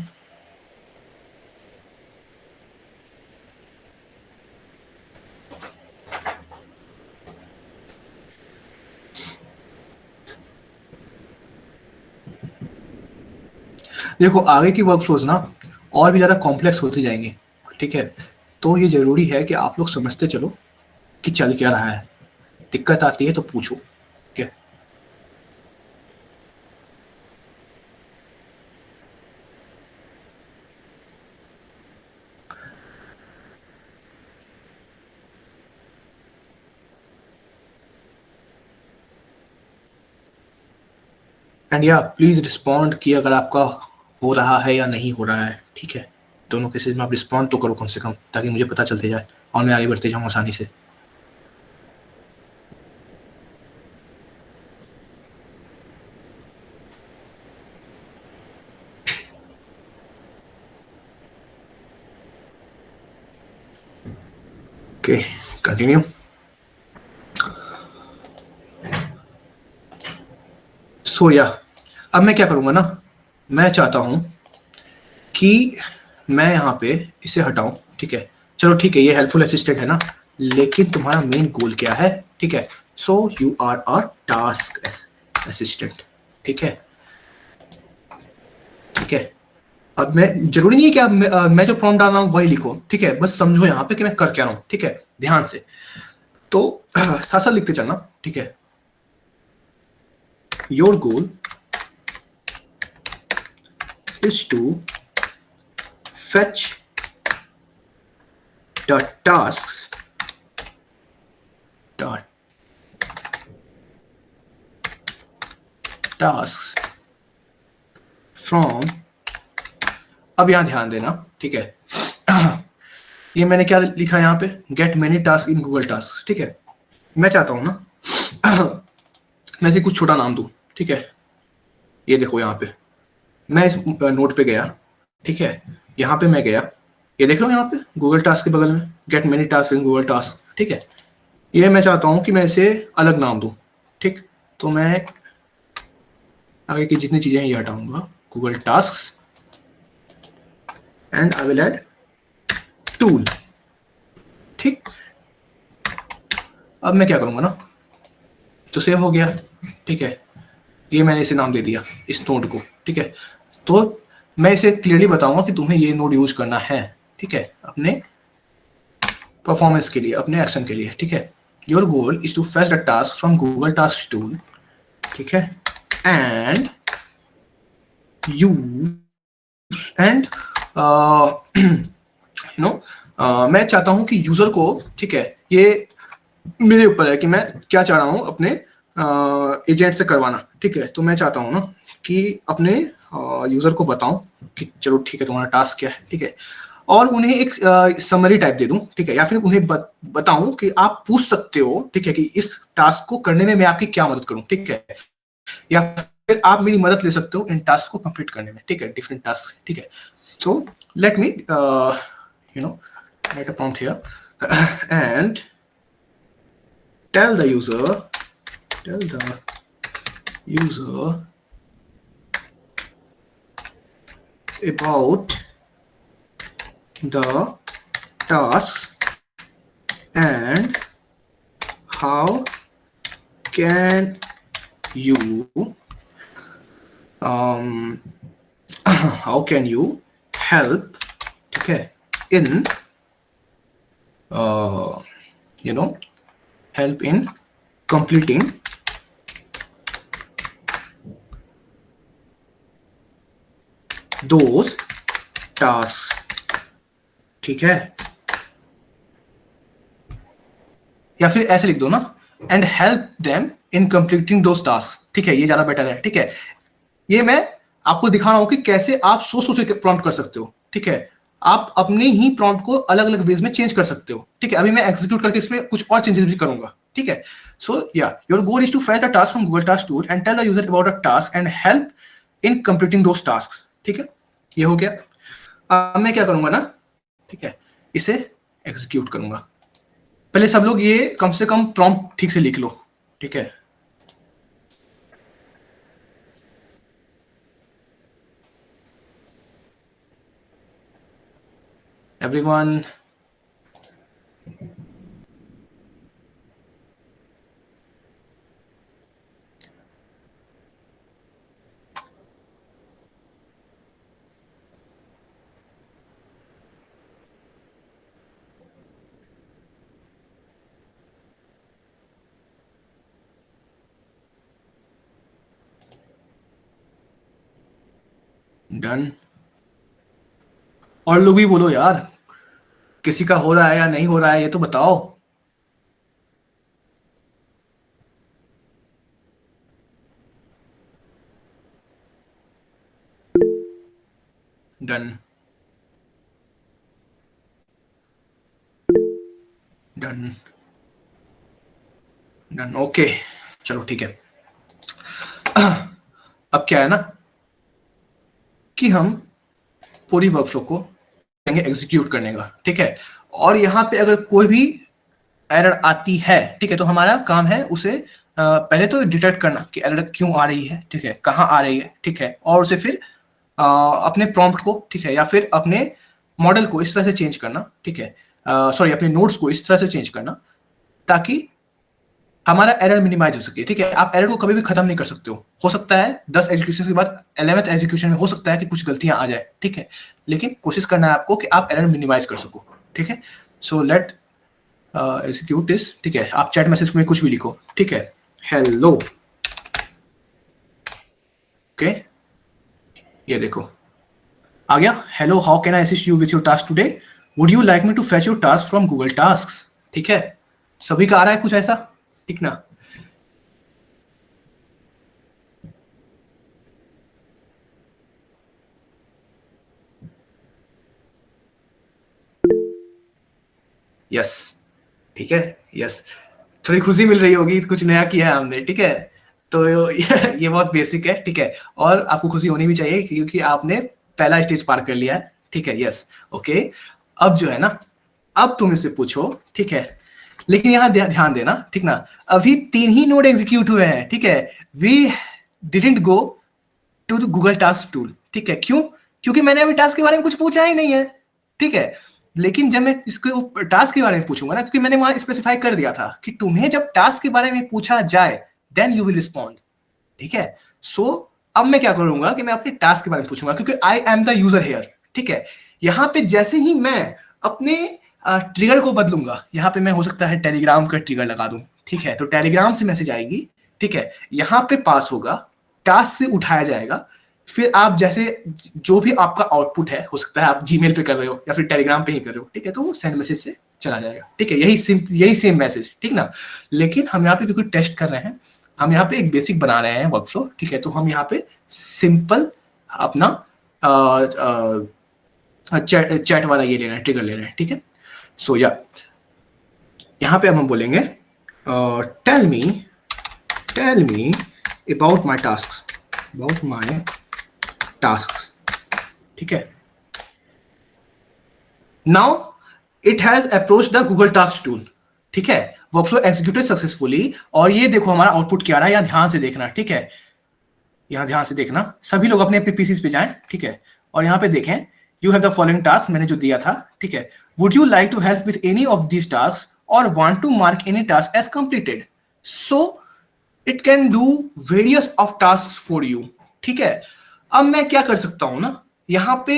देखो आगे की वर्कफ्लोज ना और भी ज़्यादा कॉम्प्लेक्स होते जाएंगे, ठीक है, तो ये ज़रूरी है कि आप लोग समझते चलो कि चल क्या रहा है, दिक्कत आती है तो पूछो, ठीक है, एंड या प्लीज़ रिस्पॉन्ड कि अगर आपका हो रहा है या नहीं हो रहा है, ठीक है। दोनों केसेस में आप रिस्पॉन्ड तो करो कम से कम, ताकि मुझे पता चलते जाए और मैं आगे बढ़ते जाऊँ आसानी से। Okay, continue. सो या अब मैं क्या करूँगा ना, मैं चाहता हूँ कि मैं यहाँ पे इसे हटाऊँ, ठीक है। चलो ठीक है, ये हेल्पफुल असिस्टेंट है ना, लेकिन तुम्हारा मेन गोल क्या है, ठीक है। So you are a task assistant, ठीक है, ठीक है। अब मैं, जरूरी नहीं है कि आप मैं जो प्रॉम्प्ट डाल रहा हूँ वही लिखो, ठीक है। बस समझो यहाँ पे कि मैं कर क्या रहा हूँ, ठीक है, ध्यान से। तो साथ साथ लिखते चलना, ठीक है। Your goal is to fetch the the tasks from, अब यहां ध्यान देना, ठीक है। ये मैंने क्या लिखा है यहाँ पे, get many task in Google task, ठीक है। मैं चाहता हूं ना मैं इसे कुछ छोटा नाम दूं, ठीक है। ये देखो यहाँ पे मैं इस नोट पे गया, ठीक है। यहाँ पे मैं गया, ये देख रहा हूँ यहाँ पे गूगल टास्क के बगल में get many task in Google task, ठीक है। ये मैं चाहता हूँ कि मैं इसे अलग नाम दूं, ठीक। तो मैं आगे की जितनी चीजें हैं ये हटाऊंगा, Google task, and I will add tool, ठीक। अब मैं क्या करूंगा ना, तो सेव हो गया, ठीक है। ये मैंने इसे नाम दे दिया इस नोड को, ठीक है। तो मैं इसे क्लियरली बताऊंगा कि तुम्हें ये नोड यूज करना है, ठीक है, अपने परफॉर्मेंस के लिए, अपने एक्शन के लिए, ठीक है। Your goal is to fetch the task from Google task tool, ठीक है, and you and you know मैं चाहता हूं कि यूजर को, ठीक है, ये मेरे ऊपर है कि मैं क्या चाह रहा हूं अपने एजेंट से करवाना, ठीक है। तो मैं चाहता हूं ना कि अपने यूजर को बताऊं कि चलो ठीक है तुम्हारा टास्क क्या है, ठीक है, और उन्हें एक समरी टाइप दे दूं, ठीक है, या फिर उन्हें बताऊं कि आप पूछ सकते हो, ठीक है, कि इस टास्क को करने में मैं आपकी क्या मदद करूं, ठीक है, या फिर आप मेरी मदद ले सकते हो इन टास्क को कंप्लीट करने में, ठीक है, डिफरेंट टास्क, ठीक है। So let me write a prompt here and tell the user about the tasks and how can you how can you help, okay, in help in completing those tasks, ठीक है। या फिर ऐसे लिख दो ना, and help them in completing those task, ठीक है, ये ज्यादा बेटर है, ठीक है। ये मैं आपको दिखा रहा हूं कि कैसे आप सोच सोच के प्रॉम्प्ट कर सकते हो, ठीक है। आप अपने ही प्रॉम्प्ट को अलग अलग वेज में चेंज कर सकते हो, ठीक है। अभी मैं एग्जीक्यूट करके इसमें कुछ और चेंजेस भी करूंगा, ठीक है। सो या your goal is to fetch the task from Google task tool and tell the user about a task and help in completing those task, ठीक है। ये हो गया। अब मैं क्या करूंगा ना, ठीक है, इसे एग्जीक्यूट करूंगा। पहले सब लोग ये कम से कम प्रॉम्प्ट ठीक से लिख लो, ठीक है। Everyone, done. और लोग भी बोलो यार, किसी का हो रहा है या नहीं हो रहा है ये तो बताओ। डन डन डन ओके, चलो ठीक है। अब क्या है ना कि हम पूरी वर्कफ्लो को करेंगे एग्जीक्यूट करने का, ठीक है। और यहाँ पे अगर कोई भी एरर आती है, ठीक है, तो हमारा काम है उसे पहले तो डिटेक्ट करना कि एरर क्यों आ रही है, ठीक है, कहाँ आ रही है, ठीक है, और उसे फिर अपने प्रॉम्प्ट को, ठीक है, या फिर अपने मॉडल को इस तरह से चेंज करना, ठीक है, सॉरी अपने नोट्स को इस तरह से चेंज करना ताकि हमारा एरर मिनिमाइज हो सके, ठीक है। आप एरर को कभी भी खत्म नहीं कर सकते हो सकता है 10 एग्जीक्यूशन के बाद 11th एग्जीक्यूशन में हो सकता है कि कुछ गलतियां आ जाए, ठीक है, लेकिन कोशिश करना है आपको कि आप एरर मिनिमाइज कर सको, ठीक है। सो लेट एग्जीक्यूट दिस, ठीक है। आप चैट मैसेज में कुछ भी लिखो, ठीक है, हेलो, ओके, ये देखो आ गया, hello how can I assist you with your task today, would you like me to fetch your task from Google tasks, ठीक है। सभी का आ रहा है कुछ ऐसा, ठीक ना। यस, ठीक है, यस, थोड़ी खुशी मिल रही होगी, कुछ नया किया है हमने, ठीक है। तो ये बहुत बेसिक है, ठीक है, और आपको खुशी होनी भी चाहिए क्योंकि आपने पहला स्टेज पार कर लिया है, ठीक है, यस, ओके। अब जो है ना, अब तुम इससे पूछो, ठीक है, लेकिन यहाँ ध्यान देना, ठीक ना, अभी 3 ही नोड एग्जीक्यूट हुए हैं, ठीक है। We didn't go to the Google task tool, ठीक है, क्यों? क्योंकि मैंने अभी टास्क के बारे में कुछ पूछा ही नहीं है, ठीक है। लेकिन जब मैं इसको टास्क के बारे में पूछूंगा ना, क्योंकि मैंने वहां स्पेसिफाई कर दिया था कि तुम्हें जब टास्क के बारे में पूछा जाए देन यू विल रिस्पॉन्ड, ठीक है। सो अब मैं क्या करूंगा कि मैं अपने टास्क के बारे में पूछूंगा क्योंकि I am the user here, ठीक है। यहाँ पे जैसे ही मैं अपने ट्रिगर को बदलूंगा, यहाँ पे मैं हो सकता है टेलीग्राम का ट्रिगर लगा दूं, ठीक है, तो टेलीग्राम से मैसेज आएगी, ठीक है, यहाँ पे पास होगा, टास्क से उठाया जाएगा, फिर आप जैसे जो भी आपका आउटपुट है, हो सकता है आप जीमेल पे कर रहे हो या फिर टेलीग्राम पे ही कर रहे हो, ठीक है, तो वो सेंड मैसेज से चला जाएगा, ठीक है, यही सेम मैसेज, ठीक ना। लेकिन हम यहाँ पे क्योंकि टेस्ट कर रहे हैं, हम यहाँ पे एक बेसिक बना रहे हैं वर्कफ्लो, ठीक है, तो हम यहाँ पे सिंपल अपना चैट वाला ये ले रहे हैं, ट्रिगर ले रहे हैं, ठीक है। सो या यहाँ पे हम बोलेंगे tell me about my task, ठीक है। Now it has approach the Google task tool, ठीक है, वर्कफ्लो एग्जीक्यूटेड सक्सेसफुली। और ये देखो हमारा आउटपुट क्या आ रहा है, यहाँ ध्यान से देखना, ठीक है, यहाँ ध्यान से देखना, सभी लोग अपने अपने पीसीज पे जाएं, ठीक है, और यहाँ पे देखें you have the following task, मैंने जो दिया था, ठीक है, would you like to help with any of this task और want to mark any task as completed, so it can do various of task for you, ठीक है। अब मैं क्या कर सकता हूं ना, यहाँ पे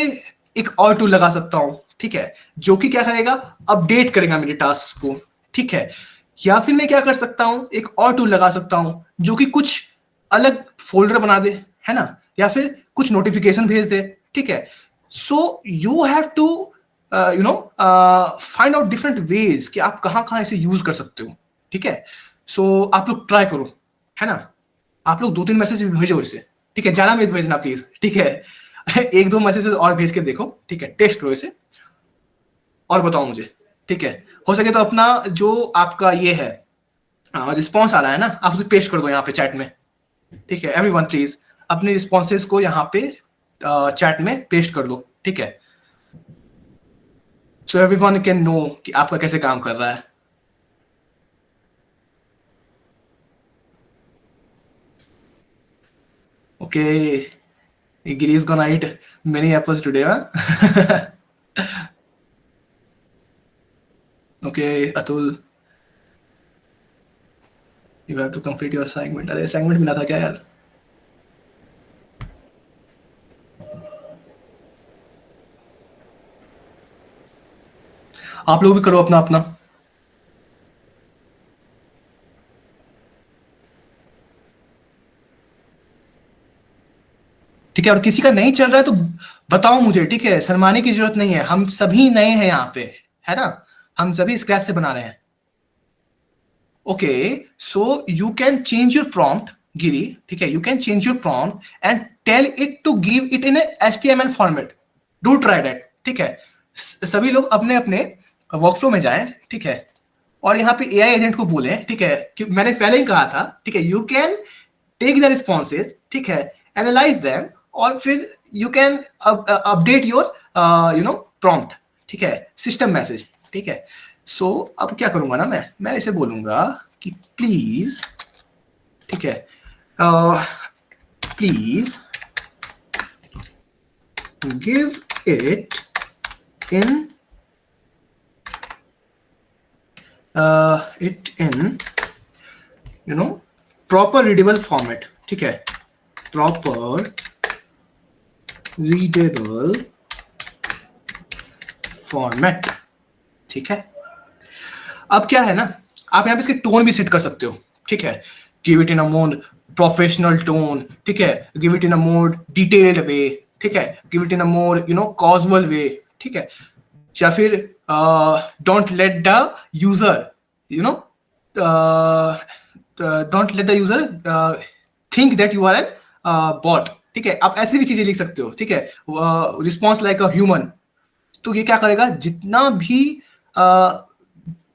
एक और टूल लगा सकता हूं, ठीक है, जो कि क्या करेगा, अपडेट करेगा मेरे टास्क को, ठीक है। या फिर मैं क्या कर सकता हूं, एक और टूल लगा सकता हूं जो कि कुछ अलग फोल्डर बना दे, है ना, या फिर कुछ नोटिफिकेशन भेज दे, ठीक है। So you have to find out different ways कि आप कहाँ कहाँ इसे यूज कर सकते हो, ठीक है। सो आप लोग ट्राई करो, है ना, आप लोग 2-3 मैसेज भेजो इसे, ठीक है, ज्यादा मत भेजना प्लीज, ठीक है। 1-2 मैसेज और भेज के देखो, ठीक है, टेस्ट करो इसे और बताओ मुझे, ठीक है। हो सके तो अपना जो आपका ये है रिस्पॉन्स आ रहा है ना, आप उसे पेस्ट कर दो यहाँ पे चैट में, ठीक है। एवरीवन प्लीज अपने रिस्पॉन्सेस को यहाँ पे चैट में पेस्ट कर दो, ठीक है, सो एवरीवन कैन नो कि आपका कैसे काम कर रहा है। Okay, Giri is gonna eat many apples today, huh? Okay, Atul, you have to complete your assignment. अरे assignment मिला था क्या यार? आप लोग भी करो अपना अपना। ठीक है, और किसी का नहीं चल रहा है तो बताओ मुझे, ठीक है, शर्माने की जरूरत नहीं है, हम सभी नए हैं यहाँ पे, है ना, हम सभी स्क्रैच से बना रहे हैं। Okay, so you can change your prompt गिरी, ठीक है, you can change your prompt and tell it to give it in HTML format, do try that, ठीक है। सभी लोग अपने अपने वर्कफ्लो में जाएं, ठीक है, और यहाँ पे एआई एजेंट को बोले, ठीक है, कि मैंने पहले ही कहा था, ठीक है, you can take the responses, ठीक है, एनालाइज देम, और फिर you can update your prompt, ठीक है, सिस्टम मैसेज, ठीक है। सो अब क्या करूंगा ना, मैं इसे बोलूंगा कि प्लीज, ठीक है, please give it in proper readable format, ठीक है, proper readable format, ठीक है। अब क्या है ना, आप यहाँ पे इसके टोन भी सेट कर सकते हो, ठीक है, give it in a more professional tone, ठीक है, give it in a more detailed way, ठीक है, give it in a more casual way, ठीक है, या फिर don't let the user don't let the user think that you are an bot, ठीक है। आप ऐसी भी चीजें लिख सकते हो, ठीक है, रिस्पॉन्स लाइक अ ह्यूमन। तो ये क्या करेगा, जितना भी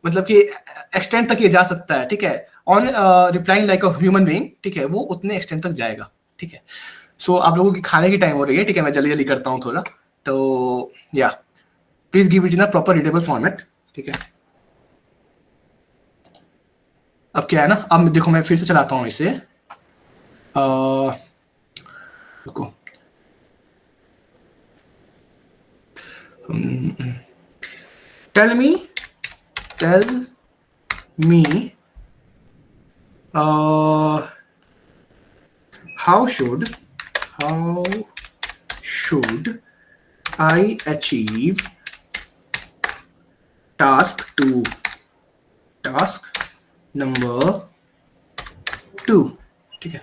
मतलब कि एक्सटेंड तक ये जा सकता है, ठीक है, on replying like a human being, ठीक है, वो उतने एक्सटेंड तक जाएगा, ठीक है। सो आप लोगों की खाने की टाइम हो रही है, ठीक है, मैं जल्दी जल्दी करता हूँ थोड़ा, तो या please give it in a proper readable format, ठीक है। अब क्या है ना, अब देखो मैं फिर से चलाता हूँ इसे, रुको, tell me how should I achieve task number 2, ठीक है।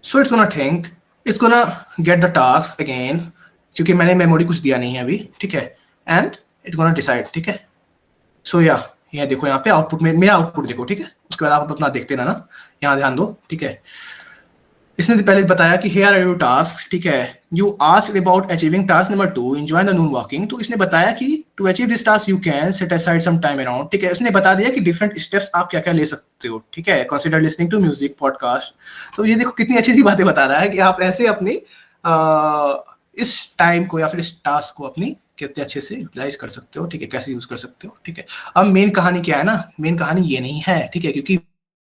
So it's gonna think, it's gonna get the task again, क्योंकि मैंने मेमोरी कुछ दिया नहीं है अभी, ठीक है, and it's gonna decide, ठीक है। So yeah, ये देखो यहाँ पे आउटपुट में मेरा आउटपुट देखो, ठीक है, उसके बाद आप अपना देखते ना, यहाँ ध्यान दो, ठीक है। इसने पहले बताया कि here are your tasks, ठीक है, you asked about achieving task number 2, enjoy the noon walking। तो इसने बताया कि to achieve this task you can set aside some time around, ठीक है। इसने बता दिया कि डिफरेंट स्टेप्स आप क्या क्या ले सकते हो, ठीक है, consider listening to music, podcast। तो ये देखो कितनी अच्छी सी बातें बता रहा है कि आप ऐसे अपनी इस टाइम को या फिर इस टास्क को अपनी कितने अच्छे से यूटिलाइज कर सकते हो, ठीक है, कैसे यूज कर सकते हो, ठीक है। अब मेन कहानी क्या है ना, मेन कहानी ये नहीं है, ठीक है, क्योंकि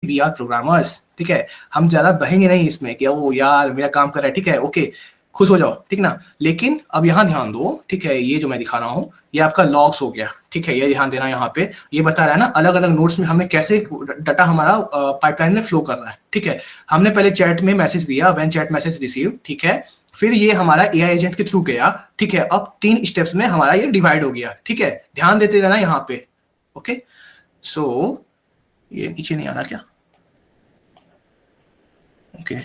वी आर प्रोग्रामर्स, ठीक है, हम ज्यादा बहेंगे नहीं इसमें कि वो यार मेरा काम कर रहा है, ठीक है, ओके, खुश हो जाओ, ठीक ना। लेकिन अब यहाँ ध्यान दो, ठीक है, ये जो मैं दिखा रहा हूँ ये आपका लॉग्स हो गया, ठीक है, ये ध्यान देना, यहाँ पे ये बता रहा है ना अलग अलग नोट्स में हमें कैसे डाटा हमारा पाइपलाइन में फ्लो कर रहा है, ठीक है। हमने पहले चैट में मैसेज दिया, व्हेन चैट मैसेज रिसीव, ठीक है, फिर ये हमारा एआई एजेंट के थ्रू गया, ठीक है। अब 3 स्टेप्स में हमारा ये डिवाइड हो गया, ठीक है, ध्यान देते रहना यहाँ पे, ओके। सो ये नीचे नहीं आना क्या, ओके,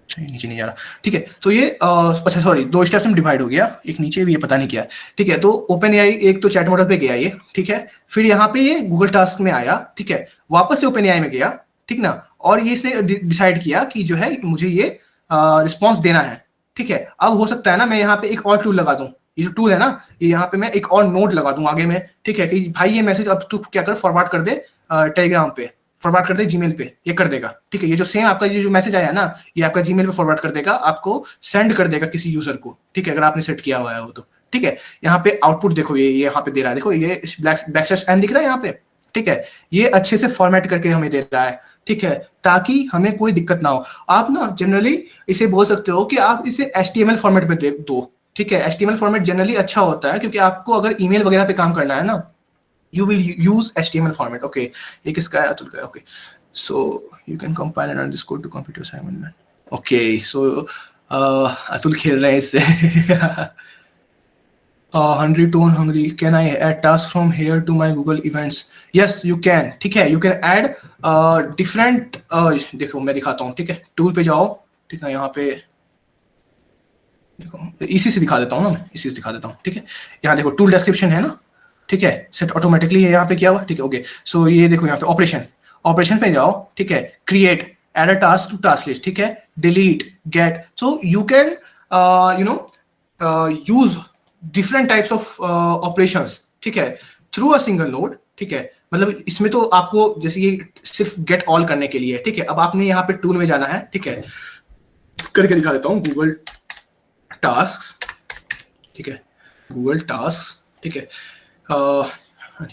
नीचे नहीं जा रहा, ठीक है। तो ये अच्छा सॉरी 2 स्टेप्स में डिवाइड हो गया, एक नीचे भी ये पता नहीं क्या है, ठीक है। तो ओपन एआई एक तो चैट मॉडल पे गया ये, ठीक है, फिर यहाँ पे ये गूगल टास्क में आया, ठीक है, वापस से ओपन एआई में गया, ठीक ना, और ये इसने डिसाइड किया कि जो है मुझे ये रिस्पॉन्स देना है, ठीक है। अब हो सकता है ना मैं यहाँ पे एक और टूल लगा दूं, ये जो टूल है ना, ये यहाँ पे मैं एक और नोट लगा दूं आगे में, ठीक है, कि भाई ये मैसेज अब तू क्या कर, फॉरवर्ड कर दे टेलीग्राम पे, फॉरवर्ड कर दे जीमेल पे, ये कर देगा, ठीक है। ये जो सेम आपका ये जो मैसेज आया ना, ये आपका जीमेल पे फॉरवर्ड कर देगा, आपको सेंड कर देगा किसी यूजर को, ठीक है, अगर आपने सेट किया हुआ है वो तो, ठीक है। यहाँ पे आउटपुट देखो, ये यहाँ पे दे रहा है, देखो ये बैकस्लैश एन दिख रहा है यहाँ पे, ठीक है, ये अच्छे से फॉर्मेट करके हमें दे रहा है, ठीक है, ताकि हमें कोई दिक्कत ना हो। आप ना जनरली इसे बोल सकते हो कि आप इसे HTML फॉर्मेट पे दो, ठीक है। HTML फॉर्मेट जनरली अच्छा होता है, क्योंकि आपको अगर ईमेल वगैरह पे काम करना है ना, you will use HTML format, okay। ये किसका है, अतुल का, okay। So you can compile and run this code to complete your assignment, okay। So Atul खेल रहे हैं इससे hungry tone hungry, can I add task from here to my Google events? Yes you can, ठीक है, you can add different देखो मैं दिखाता हूँ, ठीक है, टूल पे जाओ, ठीक है, यहाँ पे देखो, इसी से दिखा देता हूँ ना, मैं इसी से दिखा देता हूँ, ठीक है। यहाँ देखो टूल डिस्क्रिप्शन है ना, ठीक है, सेट ऑटोमेटिकली है यहाँ पे किया हुआ, ठीक है, ओके। सो ये देखो यहाँ पे ऑपरेशन पे जाओ, ठीक है, create, add a task to task list, ठीक है, delete, get. So you can you know use different types of operations, ठीक है, थ्रू अ सिंगल नोड, ठीक है। मतलब इसमें तो आपको जैसे ये सिर्फ गेट ऑल करने के लिए, ठीक है। अब आपने यहाँ पे टूल में जाना है, ठीक है, करके दिखा देता हूँ, गूगल टास्क, ठीक है, गूगल टास्क, ठीक है।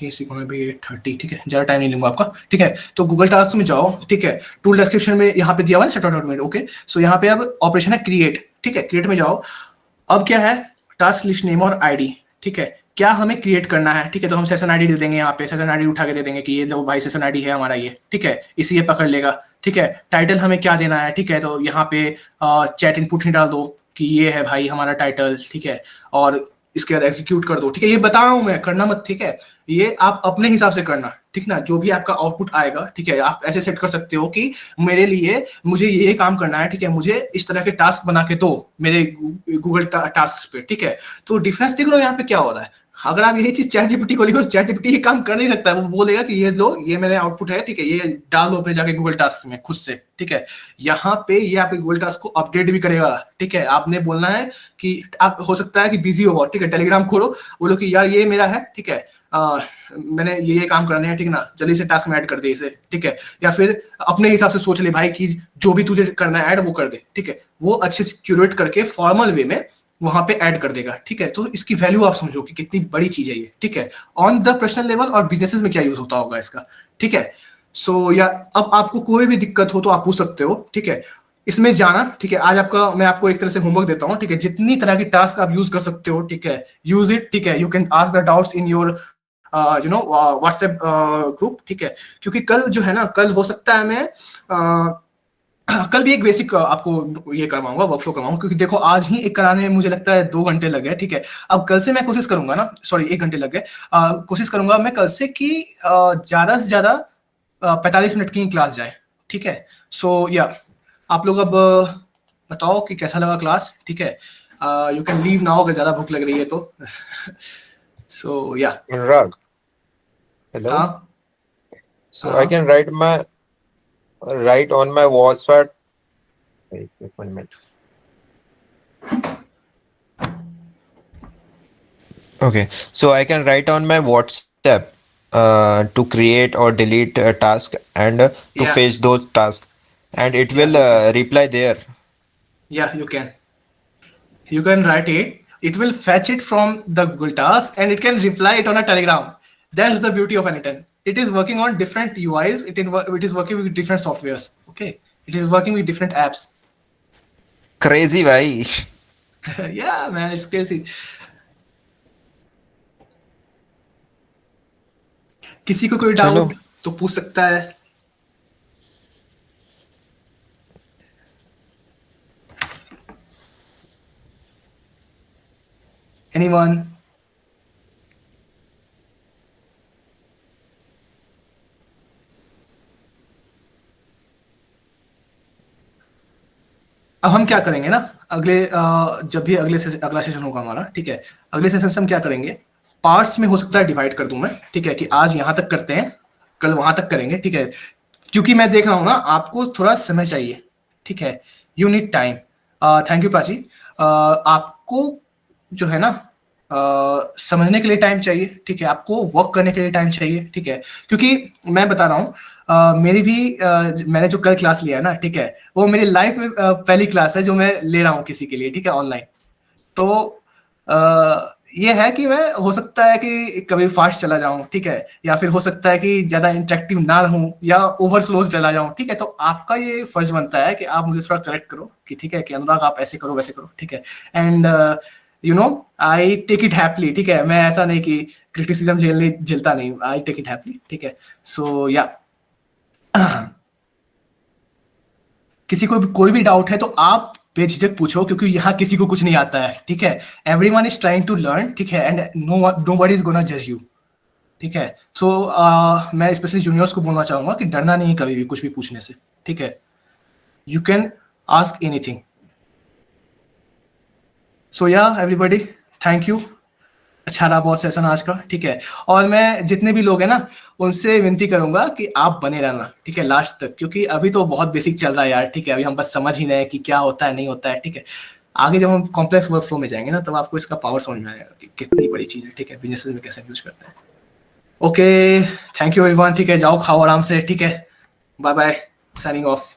इसी को मैं भी 30, ठीक है, ज़्यादा टाइम नहीं लूंगा आपका, ठीक है। तो गूगल टास्क में जाओ, ठीक है, टूल डिस्क्रिप्शन में यहाँ पे दिया हुआ है शट आउट में, ओके। सो यहाँ पे अब ऑपरेशन है क्रिएट, ठीक है, क्रिएट में जाओ। अब क्या है, टास्क लिस्ट नेम और आईडी, ठीक है, क्या हमें क्रिएट करना है, ठीक है। तो हम सेशन आईडी दे देंगे, यहाँ पे सेशन आईडी उठा के दे देंगे कि ये लो भाई सेशन आईडी है हमारा ये, ठीक है, इसी ये पकड़ लेगा, ठीक है। टाइटल हमें क्या देना है, ठीक है, तो यहाँ पे चैट इनपुट ही डाल दो कि ये है भाई हमारा टाइटल, ठीक है, और इसके बाद एग्जीक्यूट कर दो, ठीक है। ये बता रहा हूँ मैं, करना मत, ठीक है, ये आप अपने हिसाब से करना, ठीक ना। जो भी आपका आउटपुट आएगा, ठीक है, आप ऐसे सेट कर सकते हो कि मेरे लिए मुझे ये काम करना है, ठीक है, मुझे इस तरह के टास्क बना के दो मेरे गूगल टास्क पे, ठीक है। तो डिफरेंस देख लो यहाँ पे क्या हो रहा है। अगर आप यही चीज चैट जीपीटी को लिखो, चैट जीपीटी ये काम कर नहीं सकता है, वो बोलेगा कि ये लो, ये मेरे आउटपुट है, ठीक है, ये डालो अपने जाके गूगल टास्क में खुद से, ठीक है। यहाँ पे ये आपके गूगल टास्क को अपडेट भी करेगा, ठीक है। आपने बोलना है कि आप, हो सकता है कि बिजी हो, ठीक है, टेलीग्राम खोलो, बोलो कि यार ये मेरा है, ठीक है, मैंने ये काम करने हैं, ठीक ना, जल्दी से टास्क में ऐड कर दे इसे, ठीक है। या फिर अपने हिसाब से सोच ले भाई कि जो भी तुझे करना है ऐड वो कर दे, ठीक है। वो अच्छे से क्यूरेट करके फॉर्मल वे में वहां पे ऐड कर देगा, ठीक है। तो इसकी वैल्यू आप समझो कि कितनी बड़ी चीज है ये, ठीक है, ऑन द पर्सनल लेवल और बिजनेसेस में क्या यूज होता होगा इसका, ठीक है। सो या अब आपको कोई भी दिक्कत हो तो आप पूछ सकते हो, ठीक है, इसमें जाना, ठीक है। आज आपका मैं आपको एक तरह से होमवर्क देता हूँ, ठीक है, जितनी तरह की टास्क आप यूज कर सकते हो, ठीक है, यूज इट, ठीक है। You can ask the doubts in your you know WhatsApp group, ठीक है, क्योंकि कल जो है ना, कल हो सकता है मैं कल भी एक बेसिक आपको ये करवाऊंगा, वर्कफ्लो करवाऊंगा, क्योंकि देखो आज ही एक कराने में मुझे लगता है 2 घंटे लग गए, ठीक है। अब कल से मैं कोशिश करूंगा ना, सॉरी 1 घंटे लग गए, कोशिश करूंगा मैं कल से कि ज्यादा से ज्यादा 45 मिनट की क्लास जाए, ठीक है। सो या आप लोग अब बताओ कि कैसा लगा क्लास, ठीक है। यू कैन लीव नाउ अगर ज्यादा भूख लग रही है तो। सो या Anurag, hello. हाँ So I can write on my WhatsApp. Wait 1 minute. Okay, so I can write on my WhatsApp to create or delete a task and to Yeah. fetch those tasks, and it Yeah, will you can. reply there. Yeah, you can. You can write it. It will fetch it from the Google Task and it can reply it on a Telegram. That's the beauty of Anytone. It is working on different UIs. It is working with different softwares. Okay. It is working with different apps. Crazy भाई. Yeah, man, it's crazy. किसी को कोई चलो. डाउट तो पूछ सकता है. Anyone? अब हम क्या करेंगे ना, अगले जब भी अगला सेशन होगा हमारा, ठीक है, अगले सेशन से हम क्या करेंगे, पार्ट्स में हो सकता है डिवाइड कर दूं मैं, ठीक है, कि आज यहाँ तक करते हैं, कल वहां तक करेंगे, ठीक है, क्योंकि मैं देख रहा हूँ ना आपको थोड़ा समय चाहिए, ठीक है, you need time. Thank you Prachi. आपको जो है ना समझने के लिए टाइम चाहिए, ठीक है, आपको वर्क करने के लिए टाइम चाहिए, ठीक है, क्योंकि मैं बता रहा हूँ मेरी भी मैंने जो कल क्लास लिया है ना, ठीक है, वो मेरी लाइफ में पहली क्लास है जो मैं ले रहा हूँ किसी के लिए, ठीक है, ऑनलाइन. तो ये है कि मैं हो सकता है कि कभी फास्ट चला जाऊं, ठीक है, या फिर हो सकता है कि ज्यादा इंटरेक्टिव ना रहूं या ओवर स्लो चला जाऊं, ठीक है. तो आपका ये फर्ज बनता है कि आप मुझे थोड़ा करेक्ट करो कि ठीक है कि अनुराग आप ऐसे करो वैसे करो, ठीक है. And you know I take it happily, ठीक है, मैं ऐसा नहीं कि क्रिटिसिज्म झेलता नहीं, आई टेक इट हैप्पीली, ठीक है. सो या किसी को कोई भी डाउट है तो आप बेझिझक पूछो, क्योंकि यहाँ किसी को कुछ नहीं आता है, ठीक है. Everyone is trying to learn, ठीक है, एंड नोबडी इज गोना जज यू, ठीक है. सो मैं स्पेशली जूनियर्स को बोलना चाहूंगा कि डरना नहीं कभी भी कुछ भी पूछने से, ठीक है. You can ask anything. So yeah everybody, thank you. अच्छा रहा बहुत सेशन आज का, ठीक है. और मैं जितने भी लोग हैं ना उनसे विनती करूंगा कि आप बने रहना, ठीक है, लास्ट तक, क्योंकि अभी तो बहुत बेसिक चल रहा है यार, ठीक है. अभी हम बस समझ ही रहे हैं कि क्या होता है नहीं होता है, ठीक है. आगे जब हम कॉम्प्लेक्स वर्क फ्लो में जाएंगे ना, तब आपको इसका पावर समझ में आएगा कि कितनी बड़ी चीज़ है, ठीक है, बिजनेस में कैसे यूज करते हैं। ओके, थैंक यू एवरीवन, ठीक है, जाओ खाओ आराम से, ठीक है, बाय बाय, साइनिंग ऑफ।